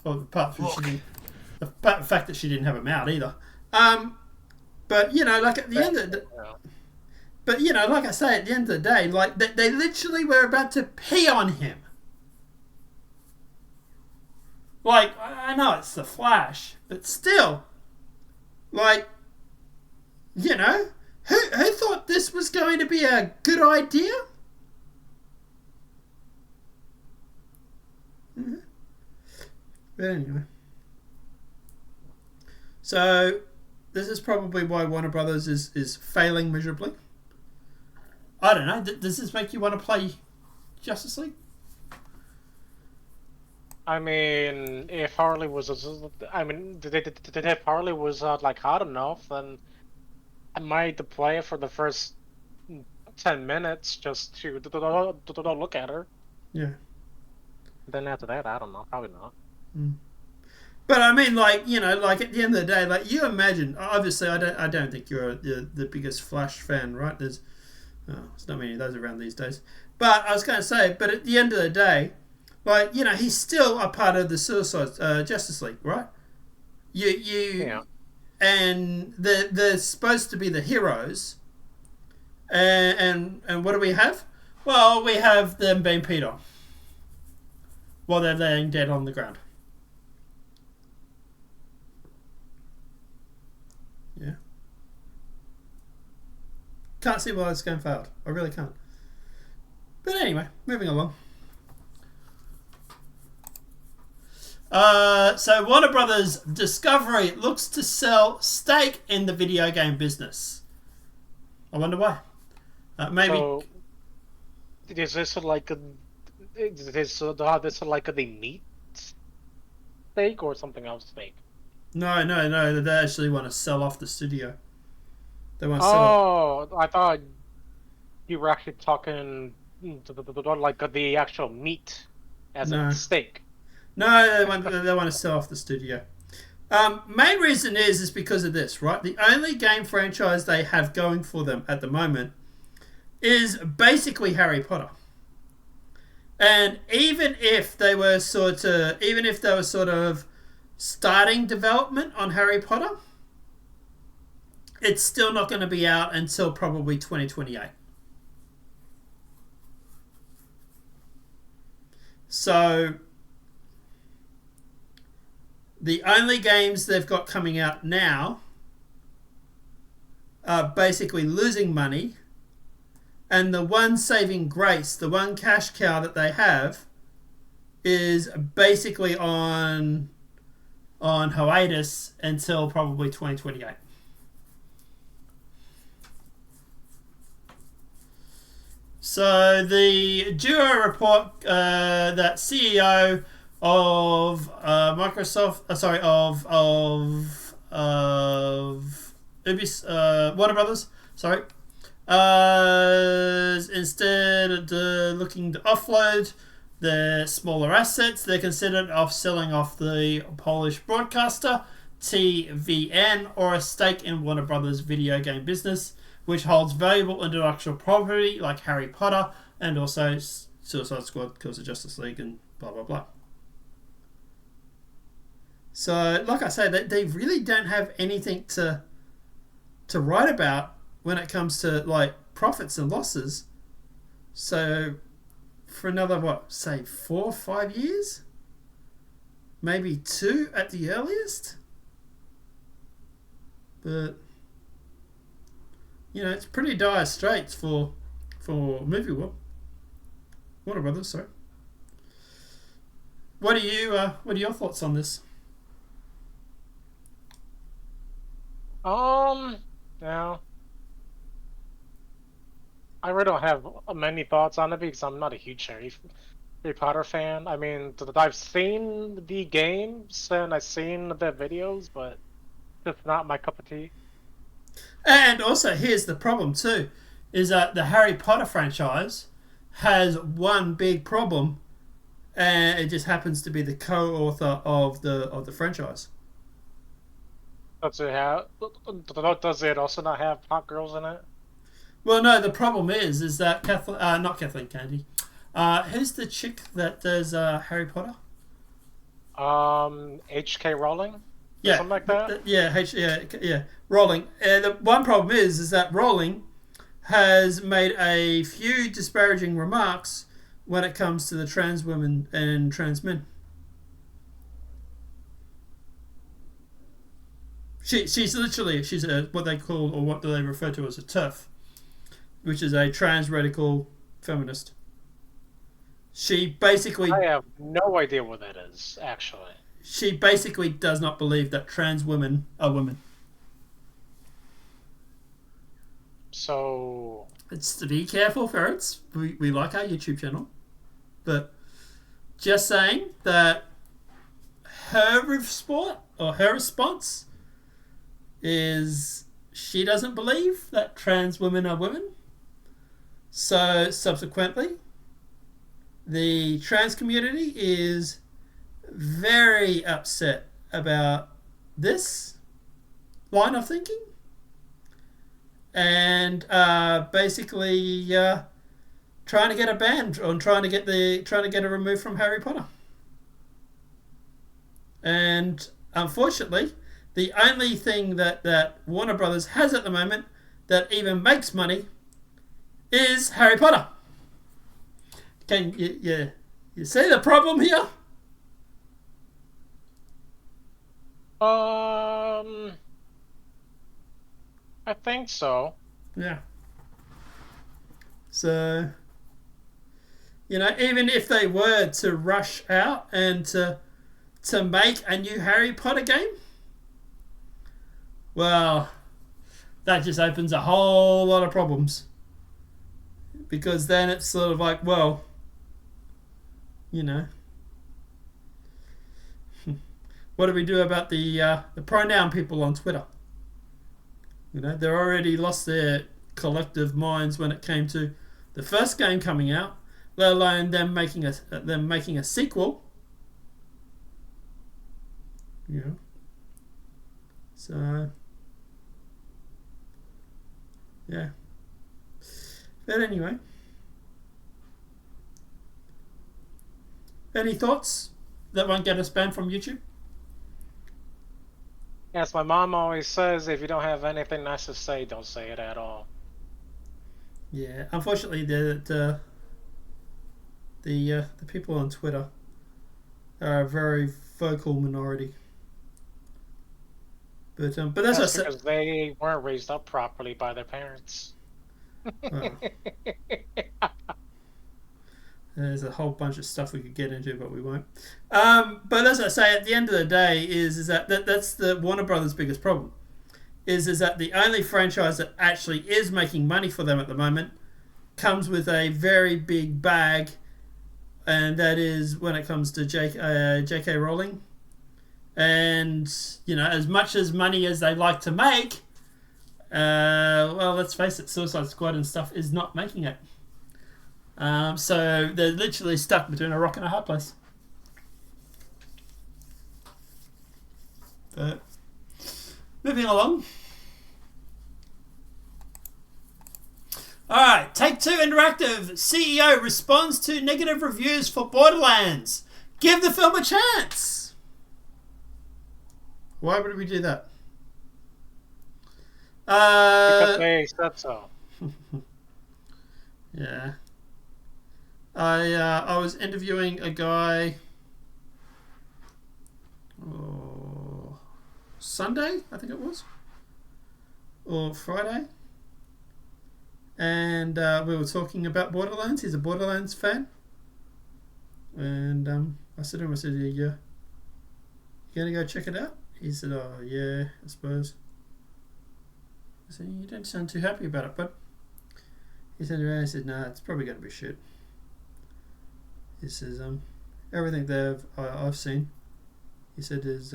Well, apart from Look. the fact that she didn't have a mouth either. But you know, like at the end of the, Yeah. but you know, like I say, at the end of the day, like they literally were about to pee on him. Like, I know it's the Flash, but still, like, you know, who thought this was going to be a good idea? But anyway. So, this is probably why Warner Brothers is failing miserably. I don't know. Does this make you want to play Justice League? I mean, if Harley was, if Harley was like hot enough, then I might play it for the first 10 minutes just to look at her. Yeah. Then after that, I don't know, probably not. But I mean, like, you know, like at the end of the day, like you imagine. Obviously, I don't think you're the biggest Flash fan, right? There's not many of those around these days. But I was going to say, but at the end of the day, like, you know, he's still a part of the Suicide Justice League, right? Yeah. And they're supposed to be the heroes. And what do we have? Well, we have them being peed on while they're laying dead on the ground. Yeah. Can't see why this game failed. I really can't. But anyway, moving along. So Warner Brothers Discovery looks to sell stake in the video game business. I wonder why. Maybe. So, is this like the meat steak or something else steak? No. They actually want to sell off the studio. They want to sell. Oh, I thought you were actually talking like the actual meat as a steak. No, they want to sell off the studio. Main reason is because of this, right? The only game franchise they have going for them at the moment is basically Harry Potter. And even if they were sort of starting development on Harry Potter, it's still not going to be out until probably 2028. So the only games they've got coming out now are basically losing money, and the one saving grace, the one cash cow that they have, is basically on hiatus until probably 2028. So the Duo report that CEO of Microsoft, Warner Brothers, instead of looking to offload their smaller assets, they're considered of selling off the Polish broadcaster TVN or a stake in Warner Brothers video game business, which holds valuable intellectual property like Harry Potter and also Suicide Squad, Kills the Justice League, and blah blah blah. So, like I say, they really don't have anything to write about when it comes to like profits and losses. So, for another 4 or 5 years, maybe 2 at the earliest. But you know, it's pretty dire straits for movie Warner Brothers. Sorry. What are your thoughts on this? Now, I really don't have many thoughts on it because I'm not a huge Harry Potter fan. I mean, I've seen the games and I've seen the videos, but it's not my cup of tea. And also, here's the problem too, is that the Harry Potter franchise has one big problem, and it just happens to be the co-author of the franchise. Does it also not have hot girls in it? Well, no. The problem is that not Kathleen Kennedy. Who's the chick that does Harry Potter? H.K. Rowling. Yeah, something like that. Yeah, Rowling. The one problem is that Rowling has made a few disparaging remarks when it comes to the trans women and trans men. She's what they call, or what do they refer to as, a TERF, which is a trans radical feminist. She basically... I have no idea what that is, actually. She basically does not believe that trans women are women. So... It's to be careful, ferrets. We like our YouTube channel, but just saying that her response is she doesn't believe that trans women are women. So subsequently, the trans community is very upset about this line of thinking, and basically trying to get a ban on trying to get it removed from Harry Potter. And unfortunately, the only thing that Warner Brothers has at the moment that even makes money is Harry Potter. Can you see the problem here? I think so. Yeah. So, even if they were to rush out and to make a new Harry Potter game, well, that just opens a whole lot of problems. Because then it's sort of like, well, what do we do about the pronoun people on Twitter? They already lost their collective minds when it came to the first game coming out, let alone them making a sequel. So yeah. But anyway, any thoughts that won't get us banned from YouTube? As my mom always says, if you don't have anything nice to say, don't say it at all. Yeah, unfortunately, the people on Twitter are a very vocal minority. But that's because they weren't raised up properly by their parents. Well, there's a whole bunch of stuff we could get into, but we won't. But as I say, at the end of the day, is that's the Warner Brothers' biggest problem. Is that the only franchise that actually is making money for them at the moment comes with a very big bag, and that is when it comes to J.K. Rowling. And as much as money as they like to make, well, let's face it, Suicide Squad and stuff is not making it. So they're literally stuck between a rock and a hard place. But moving along. Alright, Take-Two Interactive CEO responds to negative reviews for Borderlands. Give the film a chance. Why would we do that? Because they said so. Yeah. I was interviewing a guy Sunday, I think it was, or Friday, and we were talking about Borderlands. He's a Borderlands fan, and I said to him, yeah, you gonna go check it out? He said, oh yeah, I suppose. I said, you don't sound too happy about it, but he said, no, it's probably gonna be shit. He says, everything I've seen, he said, is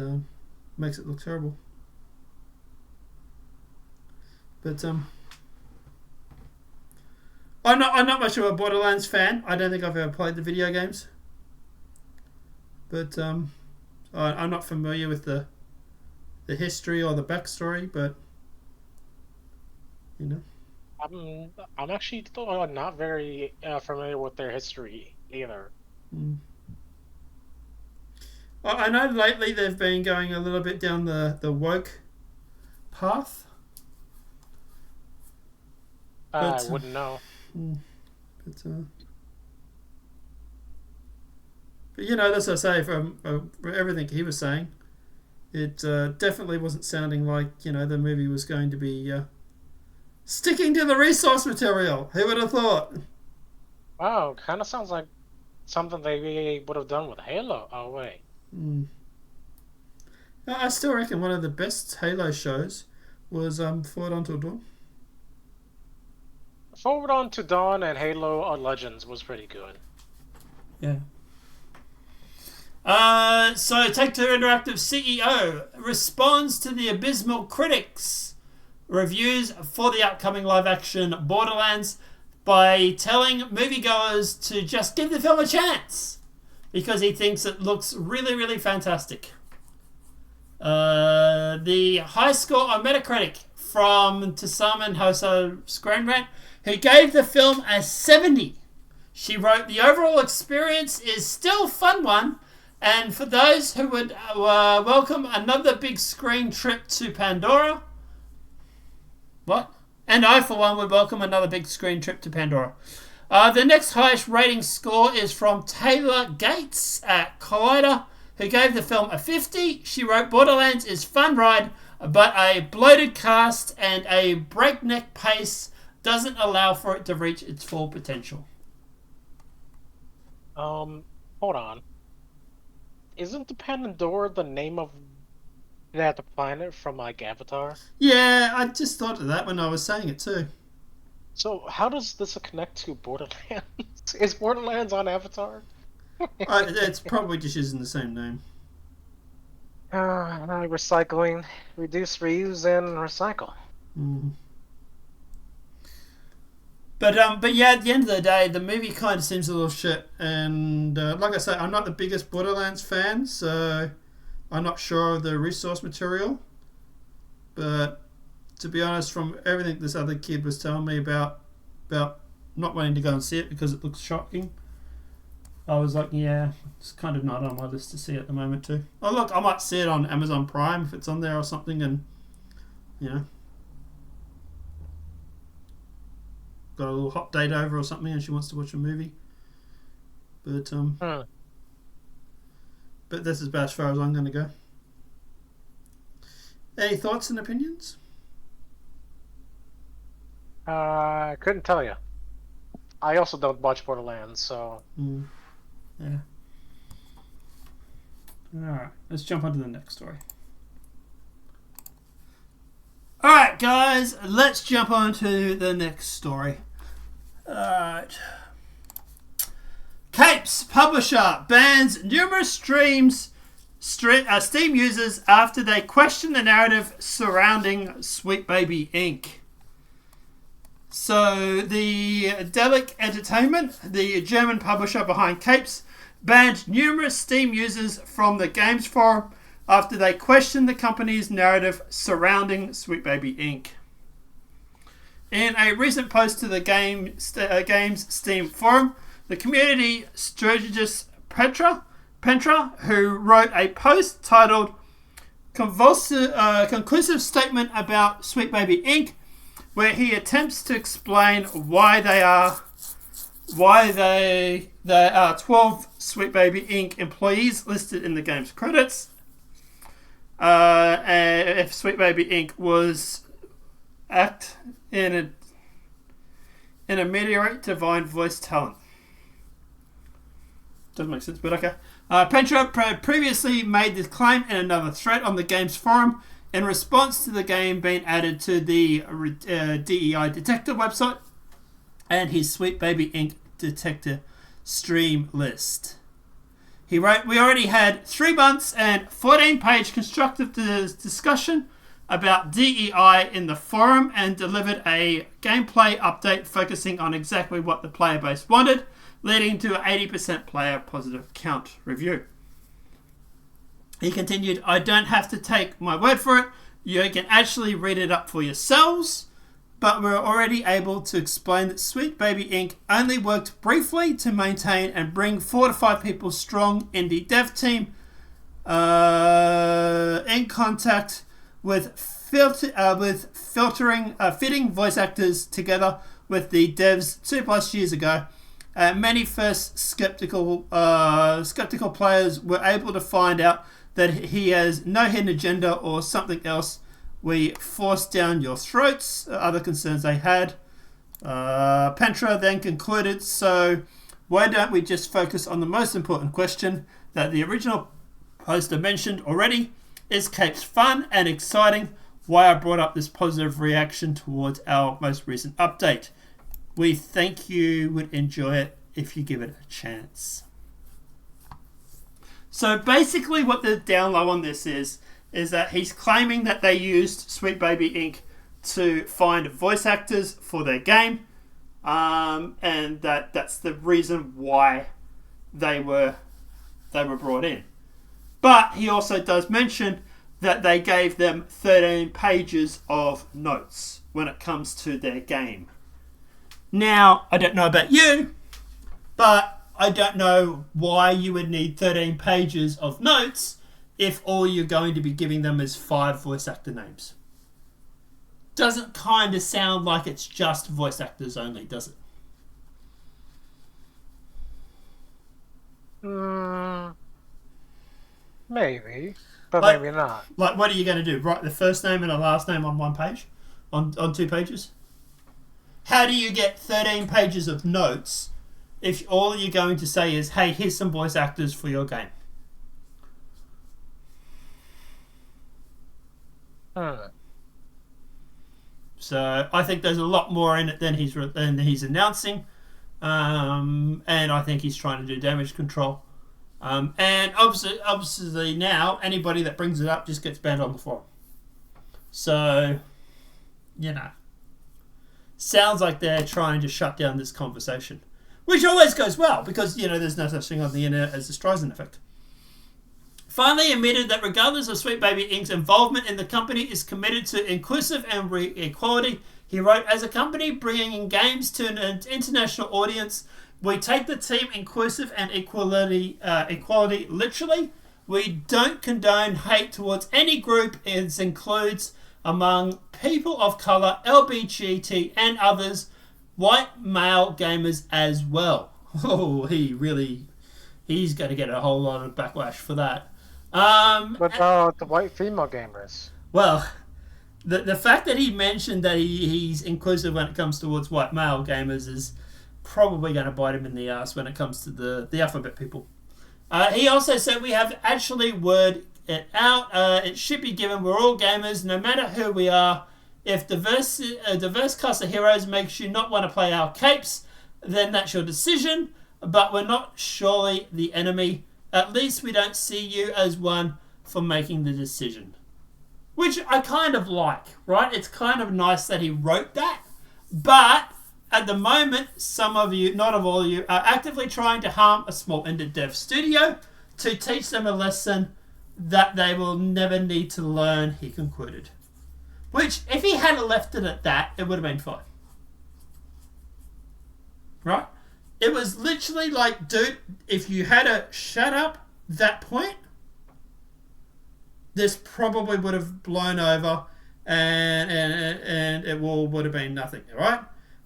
makes it look terrible. But I'm not much of a Borderlands fan. I don't think I've ever played the video games. But I'm not familiar with the history or the backstory. But I'm actually not very familiar with their history either. Well, I know lately they've been going a little bit down the woke path. I wouldn't know. But that's what I say, from everything he was saying, it definitely wasn't sounding like, the movie was going to be sticking to the resource material. Who would have thought? Wow, kind of sounds like something they would have done with Halo. Oh, wait. I still reckon one of the best Halo shows was Forward Until Dawn. Forward on to Dawn and Halo Legends was pretty good. Yeah. So Take-Two Interactive CEO responds to the abysmal critics' reviews for the upcoming live-action Borderlands by telling moviegoers to just give the film a chance because he thinks it looks really, really fantastic. The high score on Metacritic from Tsuman Hoso Screen Rant, who gave the film a 70. She wrote, "The overall experience is still a fun one, and for those who would welcome another big screen trip to Pandora." What? And I, for one, would welcome another big screen trip to Pandora. The next highest rating score is from Taylor Gates at Collider, who gave the film a 50. She wrote, "Borderlands is fun ride, but a bloated cast and a breakneck pace doesn't allow for it to reach its full potential." Hold on. Isn't the Pandora the name of that planet from like Avatar? Yeah, I just thought of that when I was saying it too. So how does this connect to Borderlands? Is Borderlands on Avatar? It's probably just using the same name. Recycling, reduce, reuse, and recycle. But yeah, at the end of the day, the movie kind of seems a little shit. And like I say, I'm not the biggest Borderlands fan, so I'm not sure of the resource material. But to be honest, from everything this other kid was telling me about not wanting to go and see it because it looks shocking, I was like, yeah, it's kind of not on my list to see at the moment too. Oh look, I might see it on Amazon Prime if it's on there or something, and you know, got a little hot date over or something, and she wants to watch a movie. But but this is about as far as I'm going to go. Any thoughts and opinions? I couldn't tell you. I also don't watch Borderlands, so... Yeah. Alright, let's jump on to the next story. Alright, guys, let's jump on to the next story. Alright. Capes publisher bans numerous Steam users after they question the narrative surrounding Sweet Baby Inc. So, the Deluxe Entertainment, the German publisher behind Capes, banned numerous Steam users from the games forum after they questioned the company's narrative surrounding Sweet Baby Inc. In a recent post to the game's Steam forum, the community strategist Petra, who wrote a post titled Conclusive Statement About Sweet Baby Inc., where he attempts to explain why there are 12 Sweet Baby Inc. employees listed in the game's credits. And if Sweet Baby Inc. was act in a meteorite divine voice talent. Doesn't make sense, but okay. Petra previously made this claim in another thread on the game's forum in response to the game being added to the DEI Detector website and his Sweet Baby Inc. Detector stream list. He wrote, "We already had 3 months and 14-page constructive discussion about DEI in the forum and delivered a gameplay update focusing on exactly what the player base wanted, leading to an 80% player positive count review." He continued, "I don't have to take my word for it. You can actually read it up for yourselves. But we're already able to explain that Sweet Baby Inc. only worked briefly to maintain and bring 4 to 5 people strong indie dev team in contact with fitting voice actors together with the devs 2+ years ago. Many first skeptical players were able to find out that he has no hidden agenda or something else we forced down your throats," other concerns they had. Petra then concluded, "So why don't we just focus on the most important question that the original poster mentioned already? Is Capes fun and exciting? Why I brought up this positive reaction towards our most recent update. We think you would enjoy it if you give it a chance. So basically what the down low on this is that he's claiming that they used Sweet Baby Inc. to find voice actors for their game, and that's the reason why they were brought in. But he also does mention that they gave them 13 pages of notes when it comes to their game. Now, I don't know about you, but I don't know why you would need 13 pages of notes if all you're going to be giving them is 5 voice actor names. Doesn't kind of sound like it's just voice actors only, does it? Maybe, but Like- maybe not. Like, what are you going to do? Write the first name and the last name on one page? On 2 pages? How do you get 13 pages of notes if all you're going to say is, hey, here's some voice actors for your game? So I think there's a lot more in it than he's announcing, and I think he's trying to do damage control. And obviously now anybody that brings it up just gets banned on the forum. So, sounds like they're trying to shut down this conversation, which always goes well because there's no such thing on the internet as the Streisand effect. Finally admitted that regardless of Sweet Baby Inc.'s involvement in the company is committed to inclusive and equality. He wrote, as a company bringing in games to an international audience, we take the team inclusive and equality literally. We don't condone hate towards any group. It includes among people of colour, LGBT and others, white male gamers as well. Oh, he's going to get a whole lot of backlash for that. What about the white female gamers? Well, the fact that he mentioned that he's inclusive when it comes towards white male gamers is probably going to bite him in the ass when it comes to the alphabet people. He also said we have actually worded it out. It should be given we're all gamers, no matter who we are. If a diverse cast of heroes makes you not want to play our capes, then that's your decision. But we're not surely the enemy. At least we don't see you as one for making the decision. Which I kind of like, right? It's kind of nice that he wrote that. But at the moment, some of you, not of all of you, are actively trying to harm a small indie dev studio to teach them a lesson that they will never need to learn, he concluded. Which, if he had left it at that, it would have been fine. Right? It was literally like, dude, if you had a shut up that point, this probably would have blown over and it would have been nothing, alright?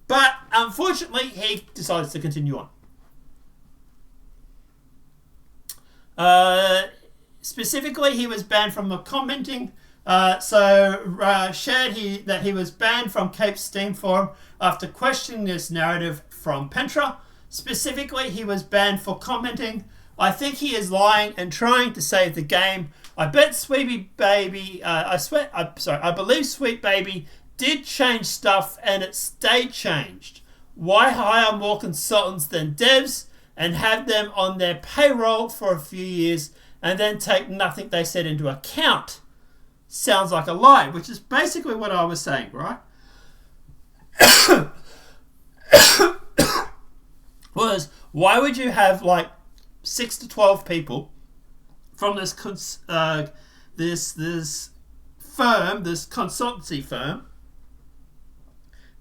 But unfortunately, he decides to continue on. Specifically, he was banned from commenting. Shared that he was banned from Cape's Steam forum after questioning this narrative from Pentra. Specifically, he was banned for commenting, I think he is lying and trying to save the game. I bet Sweet Baby, I believe Sweet Baby did change stuff and it stayed changed. Why hire more consultants than devs and have them on their payroll for a few years and then take nothing they said into account? Sounds like a lie, which is basically what I was saying, right? Was why would you have like 6 to 12 people from this consultancy firm,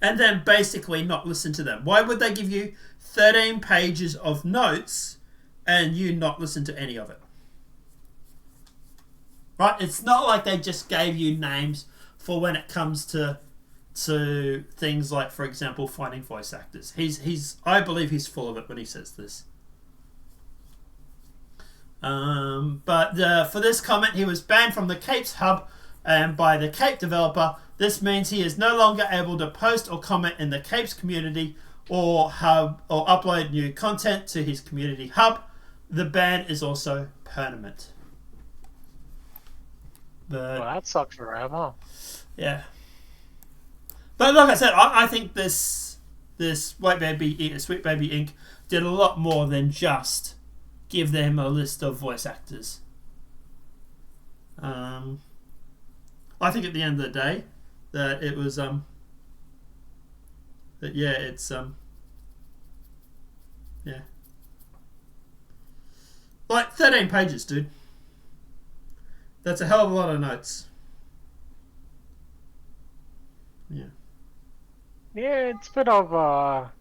and then basically not listen to them? Why would they give you 13 pages of notes and you not listen to any of it? Right? It's not like they just gave you names for when it comes to things like, for example, finding voice actors. I believe he's full of it when he says this. But for this comment, he was banned from the Capes hub and by the Cape developer. This means he is no longer able to post or comment in the Capes community or upload new content to his community hub. The ban is also permanent. But, Well, that sucks for him, huh? yeah. But like I said, I think this this Sweet Baby Inc. did a lot more than just give them a list of voice actors. I think at the end of the day that it was like 13 pages, dude. That's a hell of a lot of notes. Yeah. Yeah, it's a bit of a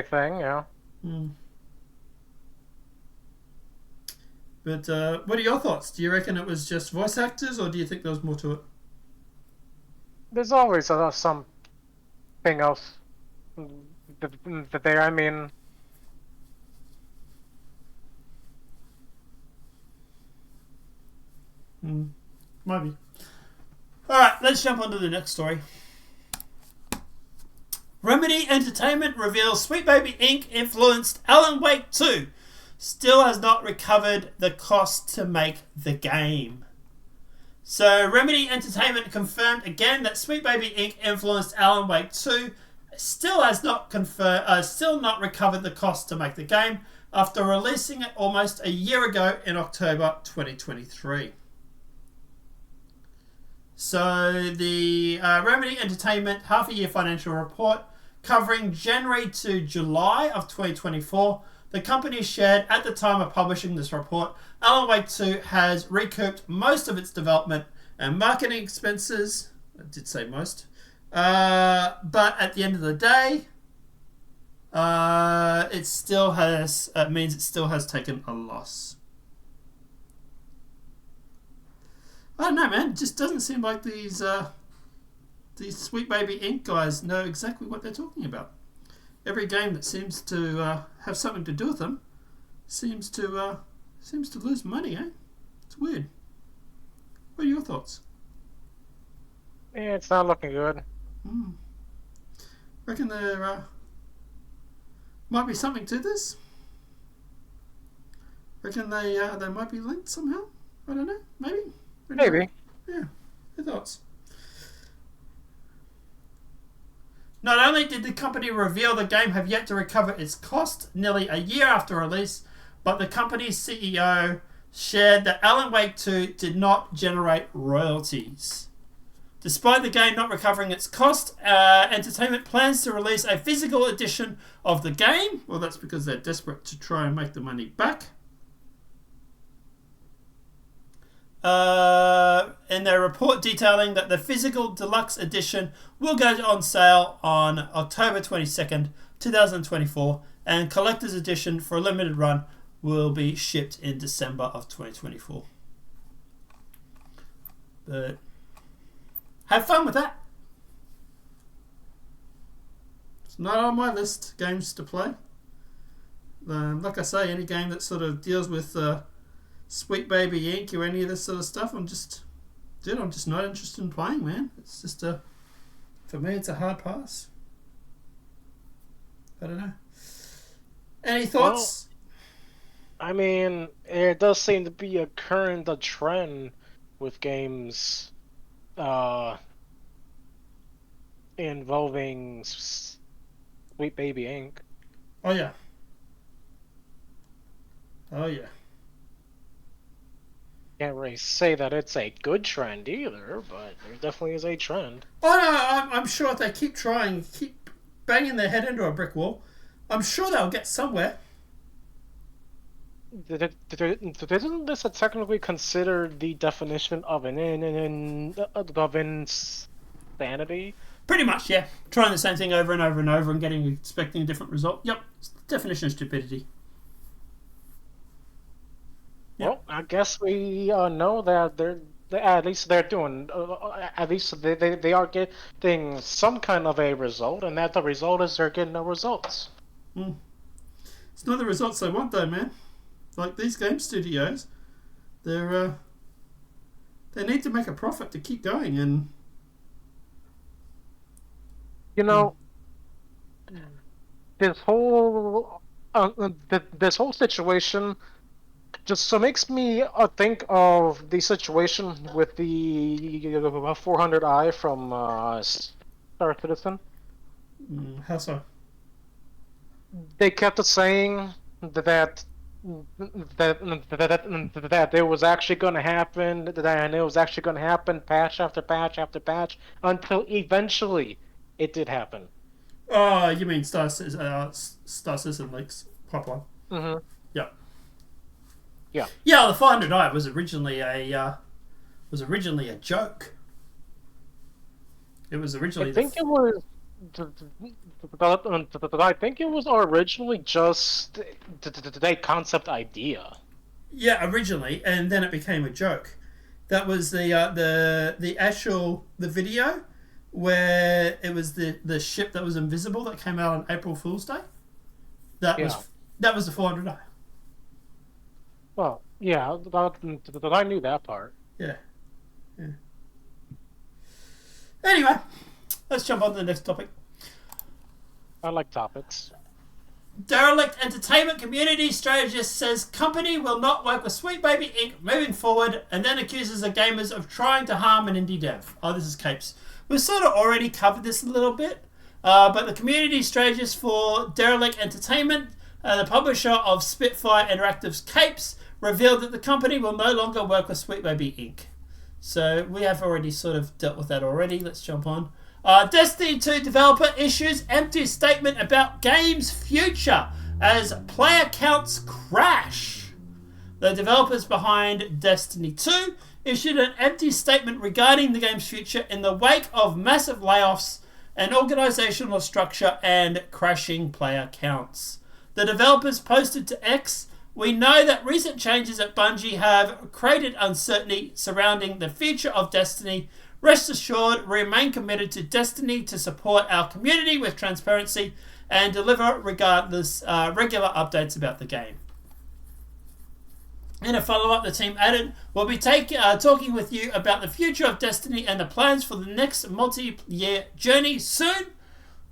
thing, yeah. But what are your thoughts? Do you reckon it was just voice actors, or do you think there was more to it? There's always something else there. I mean, Might be. Alright, let's jump on to the next story. Remedy Entertainment reveals Sweet Baby Inc. influenced Alan Wake 2. Still has not recovered the cost to make the game. So Remedy Entertainment confirmed again that Sweet Baby Inc. influenced Alan Wake 2. Still has not recovered the cost to make the game after releasing it almost a year ago in October 2023. So the Remedy Entertainment half-a-year financial report covering January to July of 2024, the company shared at the time of publishing this report, Alan Wake 2 has recouped most of its development and marketing expenses. I did say most. But at the end of the day, it still has taken a loss. I don't know, man. It just doesn't seem like these Sweet Baby Inc. guys know exactly what they're talking about. Every game that seems to have something to do with them seems to lose money, eh? It's weird. What are your thoughts? yeah, it's not looking good. Reckon there might be something to this? Reckon they might be linked somehow? I don't know. Maybe. Yeah. Your thoughts? Not only did the company reveal the game have yet to recover its cost nearly a year after release, but the company's CEO shared that Alan Wake 2 did not generate royalties. Despite the game not recovering its cost, Entertainment plans to release a physical edition of the game. Well, that's because they're desperate to try and make the money back. In their report detailing that the physical deluxe edition will go on sale on October 22nd, 2024, and collector's edition for a limited run will be shipped in December of 2024. But have fun with that. It's not on my list, games to play. Like I say, any game that sort of deals with Sweet Baby Inc. or any of this sort of stuff, I'm just not interested in playing, man. It's just for me, it's a hard pass. I don't know. Any thoughts? Well, I mean, there does seem to be a current trend with games involving Sweet Baby Inc. Oh yeah. Can't really say that it's a good trend either, but there definitely is a trend. Oh no, I'm sure if they keep trying, keep banging their head into a brick wall, I'm sure they'll get somewhere. Isn't this technically considered the definition of insanity? Pretty much, yeah. Trying the same thing over and over and over and expecting a different result. Yep, it's the definition of stupidity. Well, I guess we know that at least they're doing, at least they are getting some kind of a result, and that the result is they're getting no results. It's not the results they want, though, man. Like these game studios, they need to make a profit to keep going, and you know, this whole situation just so makes me think of the situation with the 400i from Star Citizen. How so? They kept saying that that it was actually going to happen, and it was actually going to happen, patch after patch after patch, until eventually it did happen. Oh, you mean Star Citizen leaks pipeline? Mm-hmm. Yeah. Yeah. Yeah. The 400i was originally a joke. It was originally. I think it was. I think it was originally just the concept idea. Yeah, originally, and then it became a joke. That was the actual video where it was the ship that was invisible that came out on April Fool's Day. That was the 400i. Well, yeah, I knew that part. Yeah. Anyway, let's jump on to the next topic. I like topics. Derelict Entertainment community strategist says company will not work with Sweet Baby Inc. moving forward, and then accuses the gamers of trying to harm an indie dev. Oh, this is Capes. We've sort of already covered this a little bit, but the community strategist for Derelict Entertainment, the publisher of Spitfire Interactive's Capes, revealed that the company will no longer work with Sweet Baby Inc. So we have already sort of dealt with that already. Let's jump on. Destiny 2 developer issues empty statement about game's future as player counts crash. The developers behind Destiny 2 issued an empty statement regarding the game's future in the wake of massive layoffs and organizational structure and crashing player counts. The developers posted to X, "We know that recent changes at Bungie have created uncertainty surrounding the future of Destiny. Rest assured, we remain committed to Destiny to support our community with transparency and deliver regardless regular updates about the game." In a follow-up, the team added, "We'll be talking with you about the future of Destiny and the plans for the next multi-year journey soon.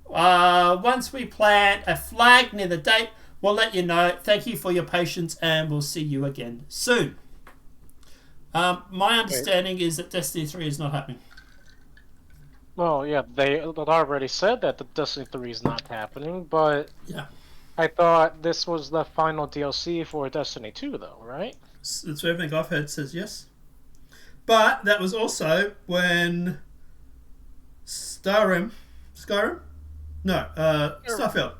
Once we plant a flag near the date, we'll let you know. Thank you for your patience and we'll see you again soon." My understanding is that Destiny 3 is not happening. Well, yeah, they already said that the Destiny 3 is not happening, but Yeah. I thought this was the final DLC for Destiny 2, though, right? That's everything I've heard says yes. But that was also when Starfield? No, Starfield.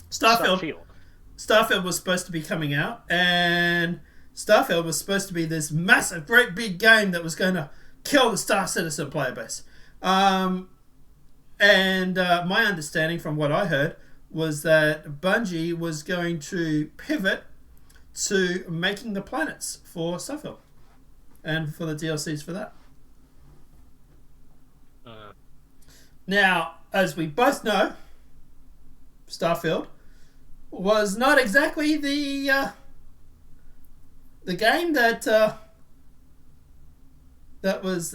Starfield was supposed to be coming out, and Starfield was supposed to be this massive, great big game that was going to kill the Star Citizen player base. My understanding from what I heard was that Bungie was going to pivot to making the planets for Starfield and for the DLCs for that. Now, as we both know, Starfield was not exactly the game that was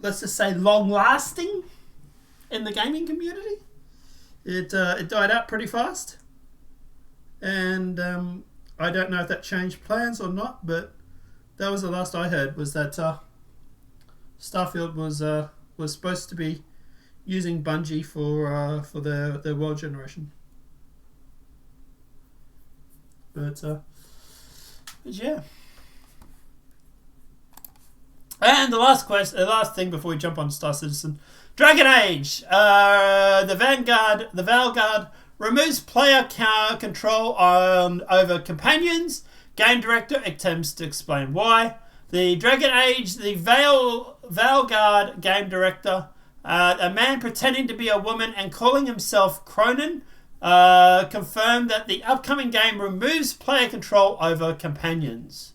let's just say long lasting in the gaming community. It died out pretty fast, and I don't know if that changed plans or not, but that was the last I heard, was that Starfield was supposed to be using Bungie for their world generation. But yeah. And the last thing before we jump on Star Citizen, Dragon Age. The Vanguard removes player control over companions. Game director attempts to explain why. The Dragon Age, the Vanguard game director, a man pretending to be a woman and calling himself Cronin, confirmed that the upcoming game removes player control over companions.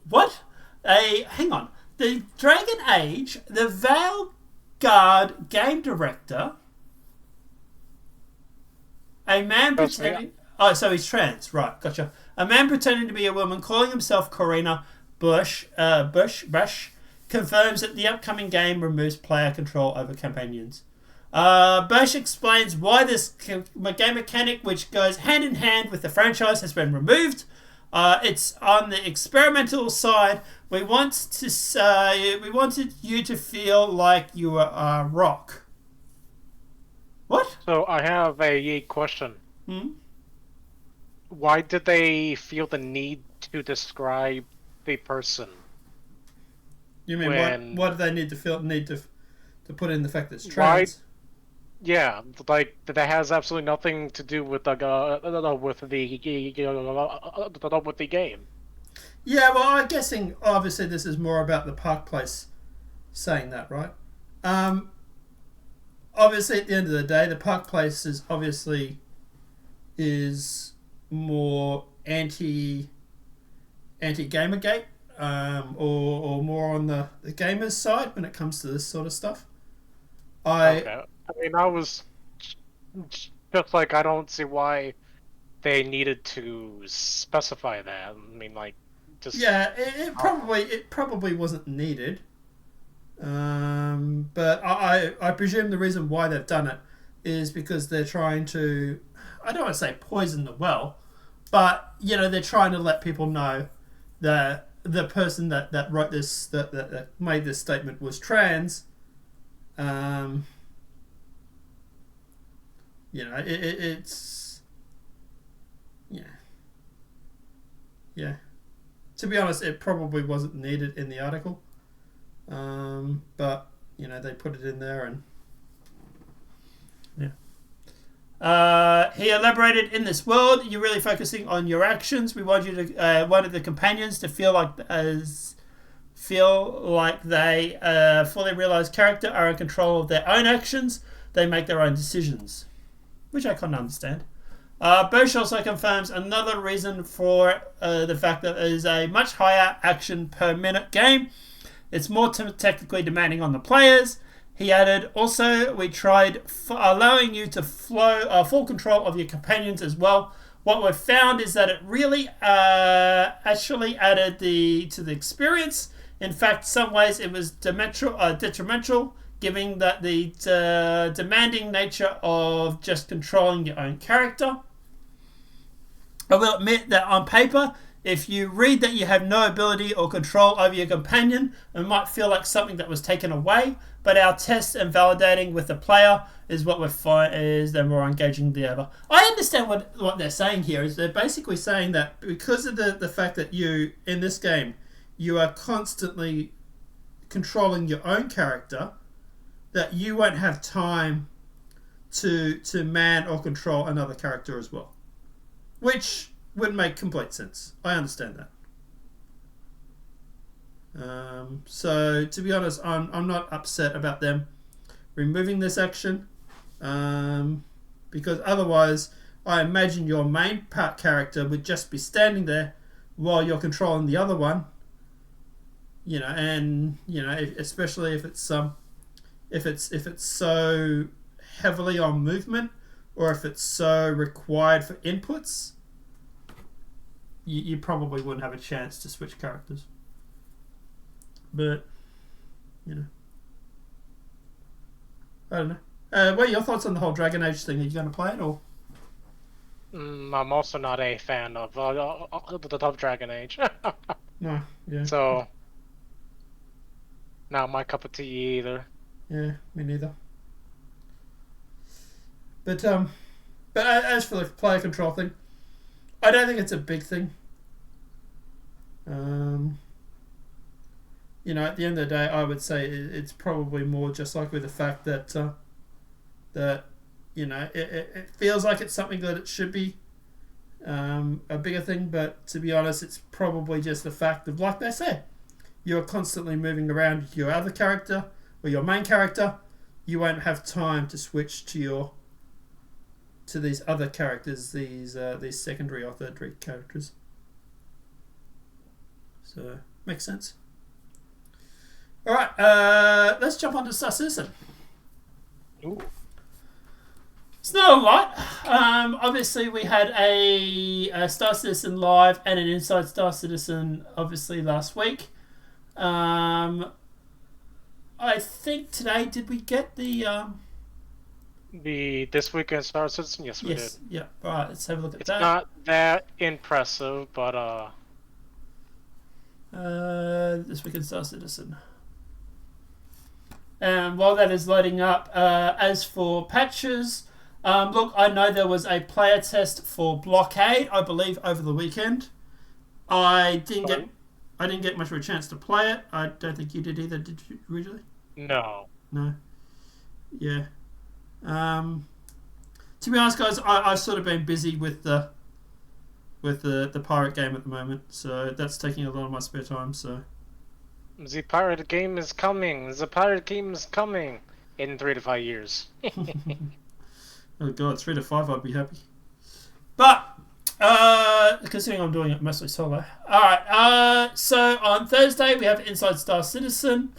What? Hang on. The Dragon Age, the Vanguard game director, a man pretending... Oh, so he's trans. Right, gotcha. A man pretending to be a woman, calling himself Corina Bush, confirms that the upcoming game removes player control over companions. Bush explains why this game mechanic, which goes hand in hand with the franchise, has been removed. It's on the experimental side. We wanted you to feel like you were a rock. What? So I have a question. Why did they feel the need to describe the person? You mean what do they need to put in the fact that it's trans? Yeah, like that has absolutely nothing to do with the game. Yeah, well, I'm guessing obviously this is more about the Park Place saying that, right? Obviously, at the end of the day, the Park Place is more anti Gamergate, or more on the gamers side when it comes to this sort of stuff. Okay. I mean, I was just like, I don't see why they needed to specify that. I mean, like, just it probably wasn't needed. But I presume the reason why they've done it is because they're trying to, I don't want to say poison the well, but they're trying to let people know that the person that wrote this that made this statement was trans. It's yeah. To be honest, it probably wasn't needed in the article, but they put it in there and he elaborated, in this world, you're really focusing on your actions. We want you to wanted the companions to feel like they fully realized character, are in control of their own actions. They make their own decisions, which I can't understand. Bosch also confirms another reason for the fact that it is a much higher action per minute game. It's more technically demanding on the players. He added, also, we tried allowing you to full control of your companions as well. What we've found is that it really actually added to the experience. In fact, some ways it was detrimental, given that the demanding nature of just controlling your own character. I will admit that on paper, if you read that you have no ability or control over your companion, it might feel like something that was taken away, but our test and validating with the player is what we find is they're more engaging than ever. I understand what they're saying here is they're basically saying that because of the fact that you, in this game, you are constantly controlling your own character, that you won't have time to man or control another character as well. Which would make complete sense. I understand that. So to be honest, I'm not upset about them removing this action, because otherwise I imagine your main part character would just be standing there while you're controlling the other one, especially if it's so heavily on movement, or if it's so required for inputs, you probably wouldn't have a chance to switch characters. But, I don't know. What are your thoughts on the whole Dragon Age thing? Are you going to play it, or? I'm also not a fan of Dragon Age. No, yeah. So, not my cup of tea either. Yeah, me neither. But as for the player control thing, I don't think it's a big thing. At the end of the day, I would say it's probably more just like with the fact that it feels like it's something that it should be a bigger thing, but to be honest, it's probably just the fact of, like they said, you're constantly moving around your other character or your main character. You won't have time to switch to these other characters, these secondary or third characters. So makes sense. All right, let's jump on to Star Citizen. Ooh. It's not a lot. Obviously, we had a Star Citizen Live and an Inside Star Citizen, obviously, last week. I think today, did we get the This weekend Star Citizen? Yes, we did. Yes. Yeah. Right. Let's have a look at It's that. not that impressive, but This weekend Star Citizen. And while that is loading up, as for patches, look, I know there was a player test for Blockade, I believe, over the weekend. I didn't get much of a chance to play it. I don't think you did either. Did you originally? no. No. Yeah. To be honest, guys, I've sort of been busy with the pirate game at the moment, so that's taking a lot of my spare time. So The pirate game is coming. The pirate game is coming in 3 to 5 years. oh god, 3 to 5, I'd be happy. But considering I'm doing it mostly solo. All right. So on Thursday we have Inside Star Citizen,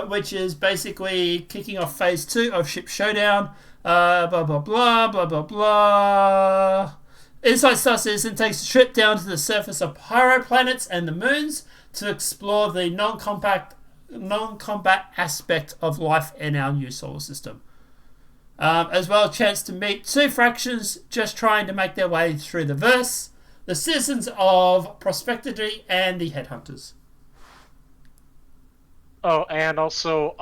which is basically kicking off Phase 2 of Ship Showdown. Blah blah blah blah blah blah. Inside Star Citizen takes a trip down to the surface of pyro planets and the moons to explore the non-combat aspect of life in our new solar system. As well as a chance to meet two fractions just trying to make their way through the verse, the Citizens of Prospectity and the Headhunters. Oh, and also,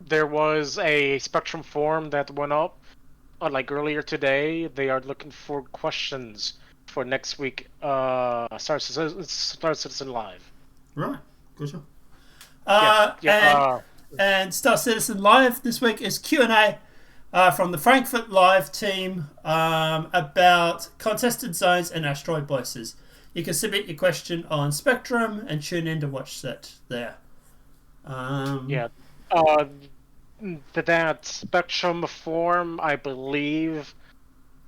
there was a Spectrum forum that went up, like earlier today. They are looking for questions for next week, Star Citizen Live. Right, gotcha. And Star Citizen Live this week is Q&A from the Frankfurt Live team about contested zones and asteroid bases. You can submit your question on Spectrum and tune in to watch that there. That Spectrum form, I believe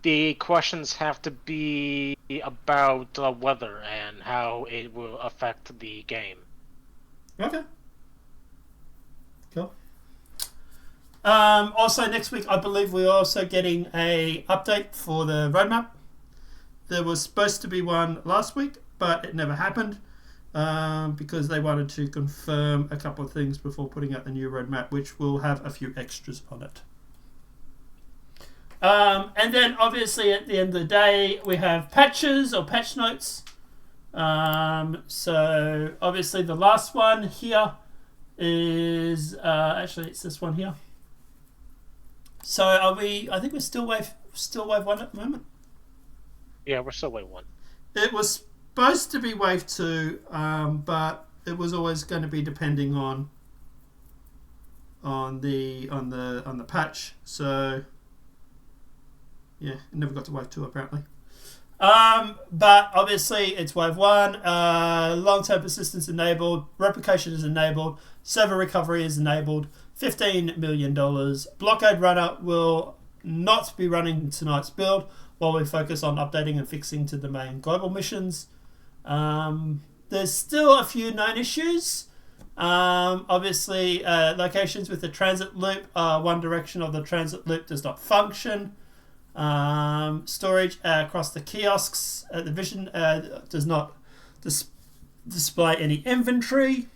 the questions have to be about weather and how it will affect the game. Okay. Cool. Also, next week, I believe we're also getting a update for the roadmap. There was supposed to be one last week, but it never happened because they wanted to confirm a couple of things before putting out the new roadmap, which will have a few extras on it. And then, obviously, at the end of the day, we have patches or patch notes. So, obviously, the last one here is actually it's this one here. So, are we? I think we're still wave 1 at the moment. Yeah, we're still wave 1. It was supposed to be wave 2, but it was always going to be depending on the patch. So yeah, it never got to wave 2 apparently. But obviously it's wave 1. Long-term persistence enabled, replication is enabled, server recovery is enabled. $15 million. Blockade Runner will not be running tonight's build while we focus on updating and fixing to the main global missions. There's still a few known issues. Obviously, locations with the transit loop, one direction of the transit loop does not function. Storage across the kiosks at the Vision does not display any inventory.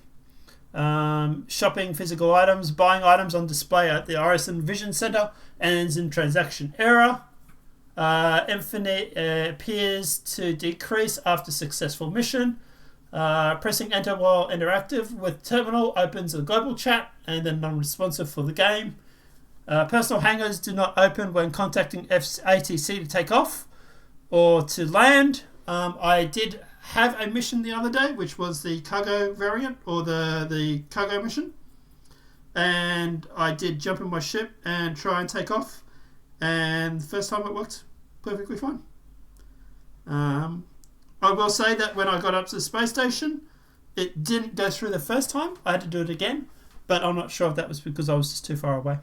Shopping physical items, buying items on display at the Orison Vision Center ends in transaction error. Infinite appears to decrease after successful mission. Pressing enter while interactive with terminal opens a global chat and then non-responsive for the game. Personal hangars do not open when contacting ATC to take off or to land. I did have a mission the other day, which was the cargo variant or the cargo mission, and I did jump in my ship and try and take off, and the first time it worked perfectly fine. I will say that when I got up to the space station, it didn't go through the first time. I had to do it again, but I'm not sure if that was because I was just too far away.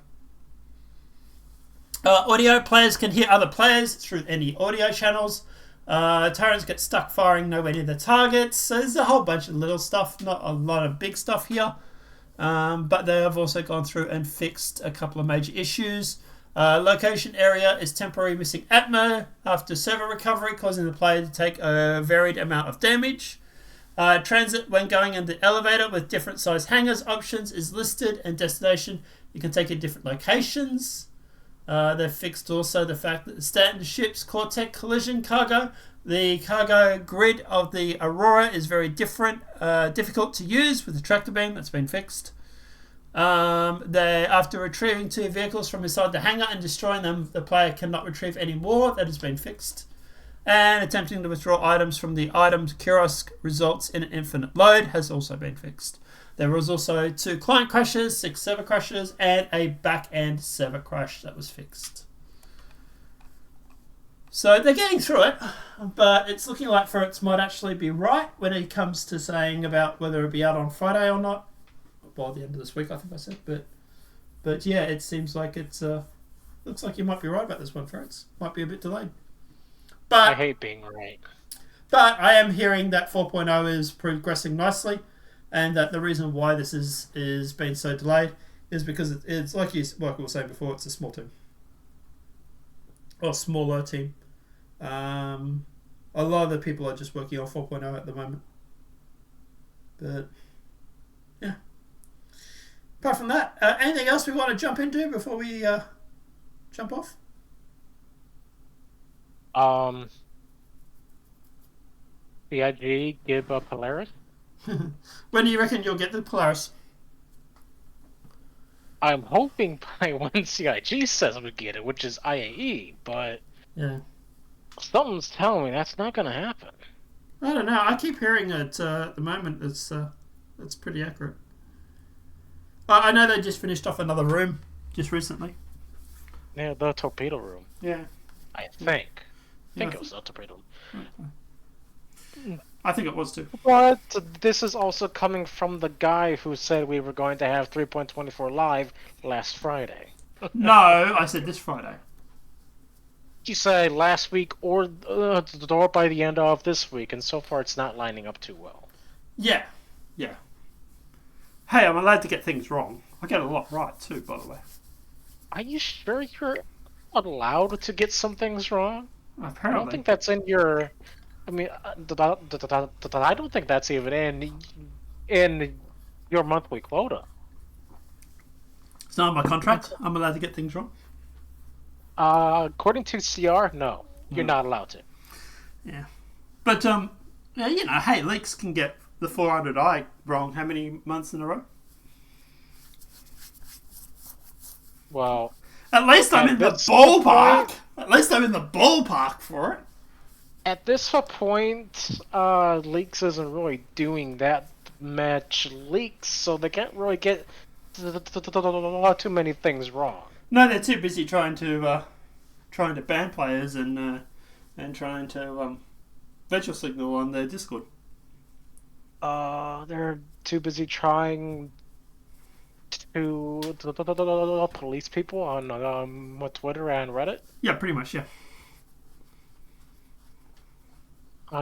Audio players can hear other players through any audio channels. Turrets get stuck firing nowhere near the targets. So there's a whole bunch of little stuff, not a lot of big stuff here. But they have also gone through and fixed a couple of major issues. Location area is temporarily missing Atmo after server recovery, causing the player to take a varied amount of damage. Transit when going in the elevator with different size hangars options is listed, and destination you can take in different locations. They've fixed also the fact that the standard ship's Cortec collision cargo, the cargo grid of the Aurora is very difficult to use with the tractor beam. That's been fixed. After retrieving 2 vehicles from inside the hangar and destroying them, the player cannot retrieve any more. That has been fixed. And attempting to withdraw items from the items kiosk results in an infinite load has also been fixed. There was also 2 client crashes, 6 server crashes, and a back-end server crash that was fixed. So they're getting through it, but it's looking like Ferrets might actually be right when it comes to saying about whether it'll be out on Friday or not. By the end of this week, I think I said. But yeah, it seems like it's looks like you might be right about this one, Ferrets. Might be a bit delayed. But I hate being right. But I am hearing that 4.0 is progressing nicely, and that the reason why this is being so delayed is because it's like we were saying before, it's a small team. Or smaller team. A lot of the people are just working on 4.0 at the moment. But, yeah. Apart from that, anything else we want to jump into before we jump off? CIG give Polaris? When do you reckon you'll get the Polaris? I'm hoping by when CIG says we get it, which is IAE, but Yeah. something's telling me that's not going to happen. I don't know. I keep hearing it at the moment. It's pretty accurate. I know they just finished off another room just recently. Yeah, the torpedo room. Yeah. I think. I think it was the torpedo room. I think it was too. But this is also coming from the guy who said we were going to have 3.24 live last Friday. No, I said this Friday. You said last week or by the end of this week, and so far it's not lining up too well. Yeah. Hey, I'm allowed to get things wrong. I get a lot right too, by the way. Are you sure you're allowed to get some things wrong? Apparently. I don't think that's in your... I mean, I don't think that's even in your monthly quota. It's not in my contract. I'm allowed to get things wrong. According to CR, no. You're not allowed to. Yeah. But, yeah, you know, hey, Leaks can get the 400i wrong how many months in a row? Well... At least I'm in the ballpark! At least I'm in the ballpark for it. At this point, Leaks isn't really doing that much leaks, so they can't really get too many things wrong. No, they're too busy trying to ban players and trying to virtual signal on their Discord. They're too busy trying to police people on Twitter and Reddit. Yeah, pretty much. Yeah.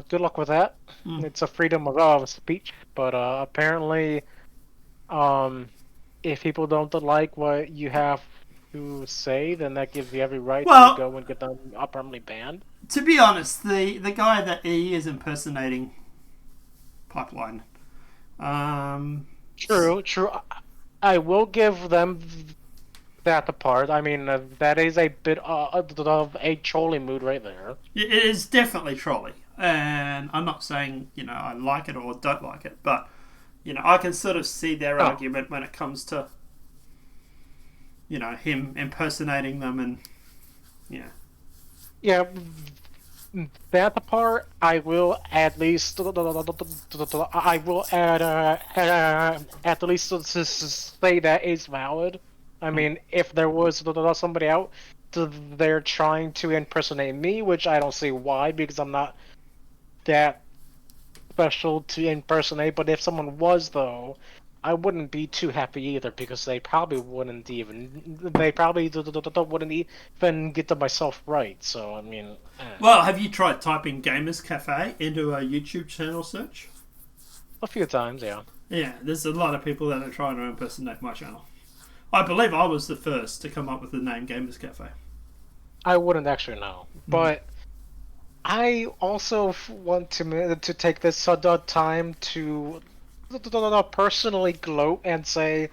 Good luck with that. It's a freedom of speech, but apparently, if people don't like what you have to say, then that gives you every right to go and get them permanently banned. To be honest, the guy that he is impersonating, Pipeline. True. I will give them that apart. I mean, that is a bit of a trolling mood right there. It is definitely trolly. And I'm not saying, you know, I like it or don't like it, but, you know, I can sort of see their argument when it comes to, you know, him impersonating them and, yeah. Yeah, that part, I will at least, I will at least say that is valid. I mean, if there was somebody out there trying to impersonate me, which I don't see why, because I'm not that special to impersonate, but if someone was, though, I wouldn't be too happy either, because they probably wouldn't even get to myself right, so I mean... Well, have you tried typing Gamers Cafe into a YouTube channel search? A few times, yeah. Yeah, there's a lot of people that are trying to impersonate my channel. I believe I was the first to come up with the name Gamers Cafe. I wouldn't actually know, but I also want to take this time to personally gloat and say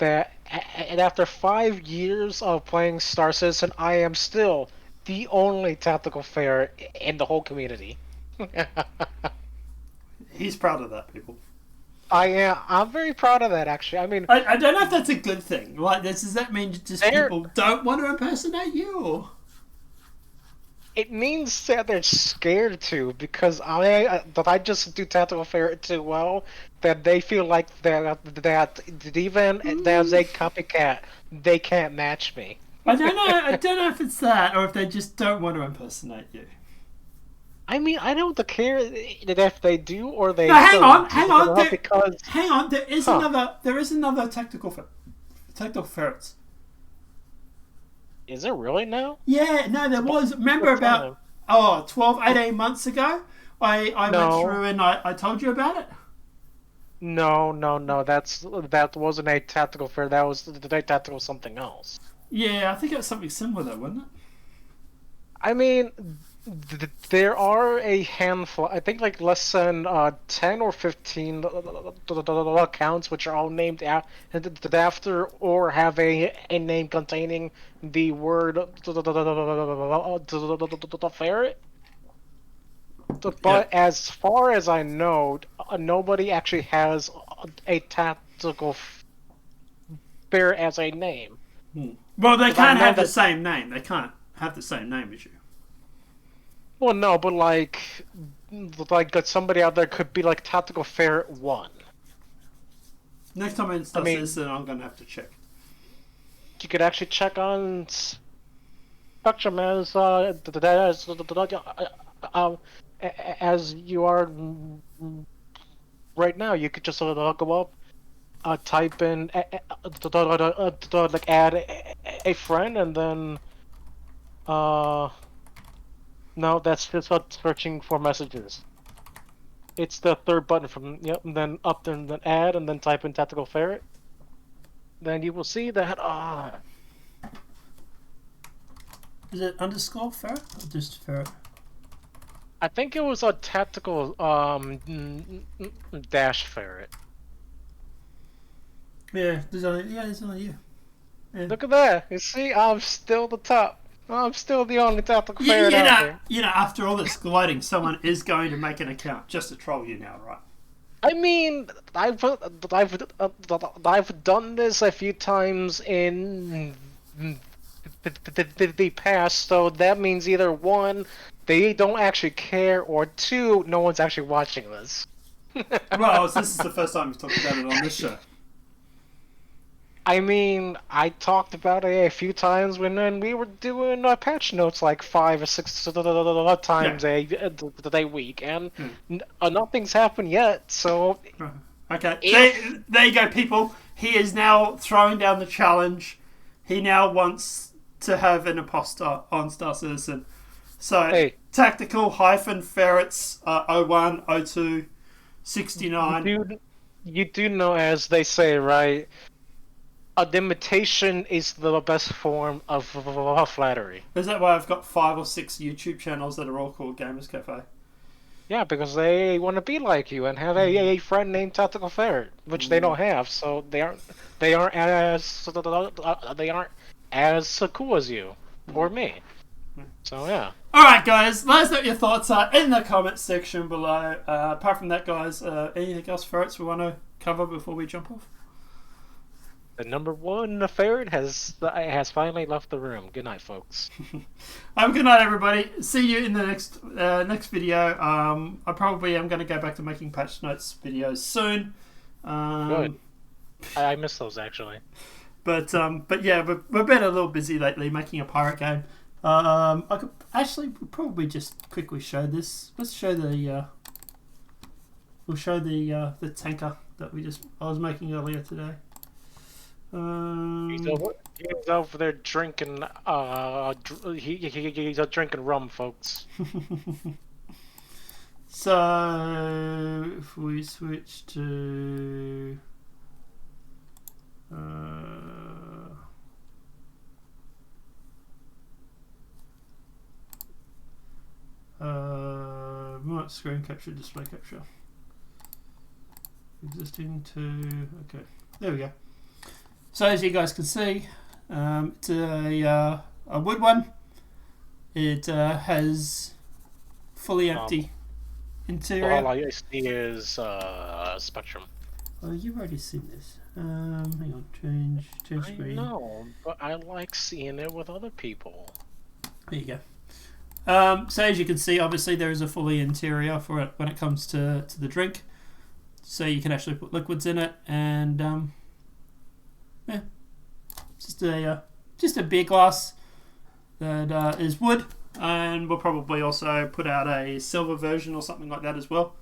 that and after 5 years of playing Star Citizen, I am still the only tactical ferret in the whole community. He's proud of that, people. I am. I'm very proud of that, actually. I mean, I don't know if that's a good thing. Like, does that mean just They're- people don't want to impersonate you? Or? it means that they're scared to because that I just do tactical ferret too well that they feel like that even as a copycat, they can't match me. I don't know. I don't know if it's that or if they just don't want to impersonate you. I mean, I don't care if they do or they No, hang don't. on, hang on. Because hang on. There is Huh. another tactical ferrets. is it really now? Yeah, no, there was. Remember What time? about 12, 18 months ago? I No. went through and I told you about it. No. That wasn't a tactical ferret. That was the tactical something else. Yeah, I think it was something similar though, wasn't it? I mean, there are a handful. I think like less than 10 or 15 accounts which are all named after or have a name containing the word ferret. But as far as I know, nobody actually has a tactical ferret as a name. Well, they I can't know have the that- same name. They can't have the same name as you. Well, no, but like somebody out there could be like Tactical Ferret 1. Next time I install this, then I'm gonna have to check. You could actually check on Spectrum as you are right now. You could just go up, type in, like add a friend, and then no, that's just searching for messages. It's the third button from and then up and then add and then type in Tactical Ferret. Then you will see that Is it underscore ferret or just ferret? I think it was a tactical dash ferret. Yeah, there's only you. Yeah. Look at that. You see, I'm still the top. I'm still the only tactical ferret out there. After all this gloating, someone is going to make an account just to troll you now, right? I mean, I've done this a few times in the past, so that means either one, they don't actually care, or two, no one's actually watching this. Well, this is the first time we've talked about it on this show. I mean, I talked about it a few times when we were doing patch notes like 5 or 6 times a week, and nothing's happened yet, so... Okay, there you go, people. He is now throwing down the challenge. He now wants to have an imposter on Star Citizen. So, Hey. tactical-ferrets 01, 02, 69. You do know, as they say, right? A imitation is the best form of flattery. Is that why I've got 5 or 6 YouTube channels that are all called Gamers Cafe? Yeah, because they want to be like you and have a friend named Tactical Ferret, which they don't have, so they aren't as cool as you or me. So yeah. Alright guys, let us know what your thoughts are in the comments section below. Apart from that guys, anything else ferrets we want to cover before we jump off? The number one ferret has finally left the room. Good night, folks. Good night, everybody. See you in the next video. I probably am going to go back to making patch notes videos soon. Good. I miss those actually. But yeah, we've been a little busy lately making a pirate game. I could actually probably just quickly show this. Let's show the. We'll show the tanker that I was making earlier today. He's over there drinking. He's drinking rum, folks. So if we switch to remote screen capture, display capture, existing to okay, there we go. So as you guys can see, it's a wood one. It has fully empty interior. All I see is Spectrum. Oh, you've already seen this. Hang on, change I screen. know, but I like seeing it with other people. There you go. So as you can see, obviously there is a fully interior for it when it comes to the drink. So you can actually put liquids in it, and yeah, just a beer glass that is wood, and we'll probably also put out a silver version or something like that as well.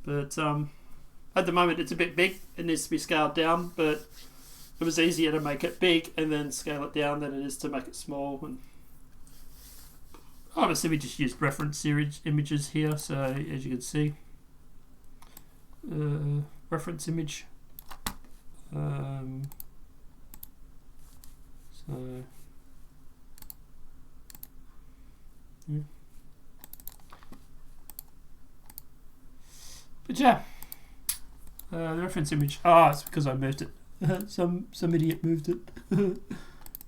But at the moment it's a bit big. It needs to be scaled down, but it was easier to make it big and then scale it down than it is to make it small. And obviously we just used reference series images here, so as you can see, reference image. So yeah. But yeah, the reference image. It's because I moved it. some idiot moved it.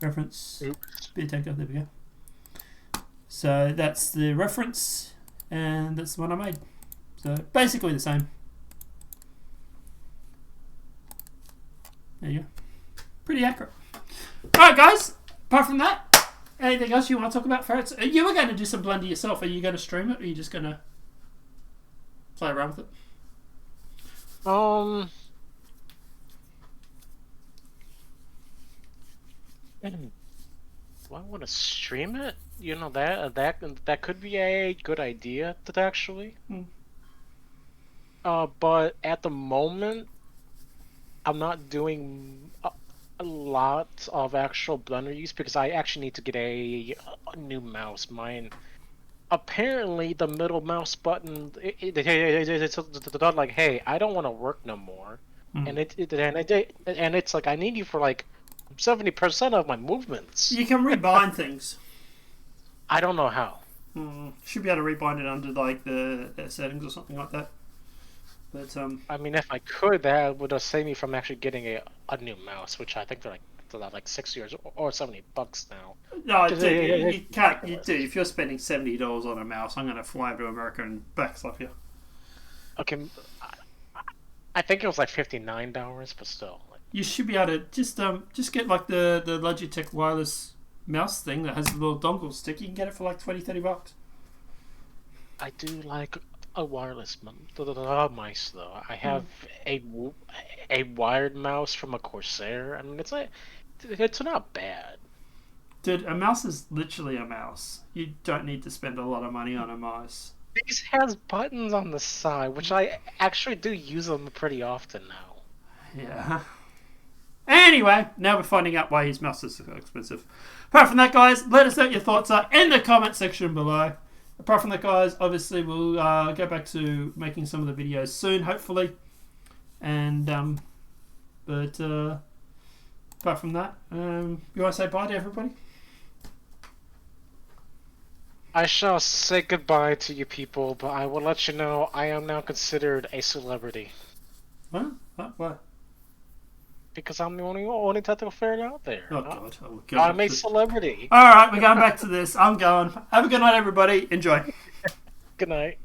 Reference. Oops. Beer tanker. There we go. So that's the reference, and that's the one I made. So basically the same. There you go. Pretty accurate. Alright guys, apart from that, anything else you want to talk about, Ferrets? You were going to do some Blender yourself. Are you going to stream it, or are you just going to play around with it? Do I want to stream it? You know, that could be a good idea, actually. But at the moment, I'm not doing a lot of actual Blender use because I actually need to get a new mouse. Mine, apparently, the middle mouse button, it's like, hey, I don't want to work no more, and it's like I need you for like 70% of my movements. You can rebind things. I don't know how. Should be able to rebind it under like the settings or something like that. But I mean, if I could, that would have saved me from actually getting a new mouse, which I think they're like $60 or $70 now. no, dude, you can't. Dude, if you're spending $70 on a mouse, I'm gonna fly over to America and backslap you. Okay, I think it was like $59, but still. You should be able to just get like the Logitech wireless mouse thing that has a little dongle stick. You can get it for like $20-$30. I do like a wireless mouse though. I have a wired mouse from a Corsair. I mean, it's not bad. Dude, a mouse is literally a mouse. You don't need to spend a lot of money on a mouse. This has buttons on the side, which I actually do use them pretty often now. Yeah. Anyway, now we're finding out why his mouse is so expensive. Apart from that, guys, let us know what your thoughts are in the comment section below. Apart from that, guys, obviously we'll go back to making some of the videos soon, hopefully. And but apart from that, you want to say bye to everybody? I shall say goodbye to you people, but I will let you know I am now considered a celebrity. What? Why? Because I'm the only technical ferret out there. Oh, God. Oh, God. I'm a celebrity. Alright, we're going back to this. I'm going. Have a good night, everybody. Enjoy. Good night.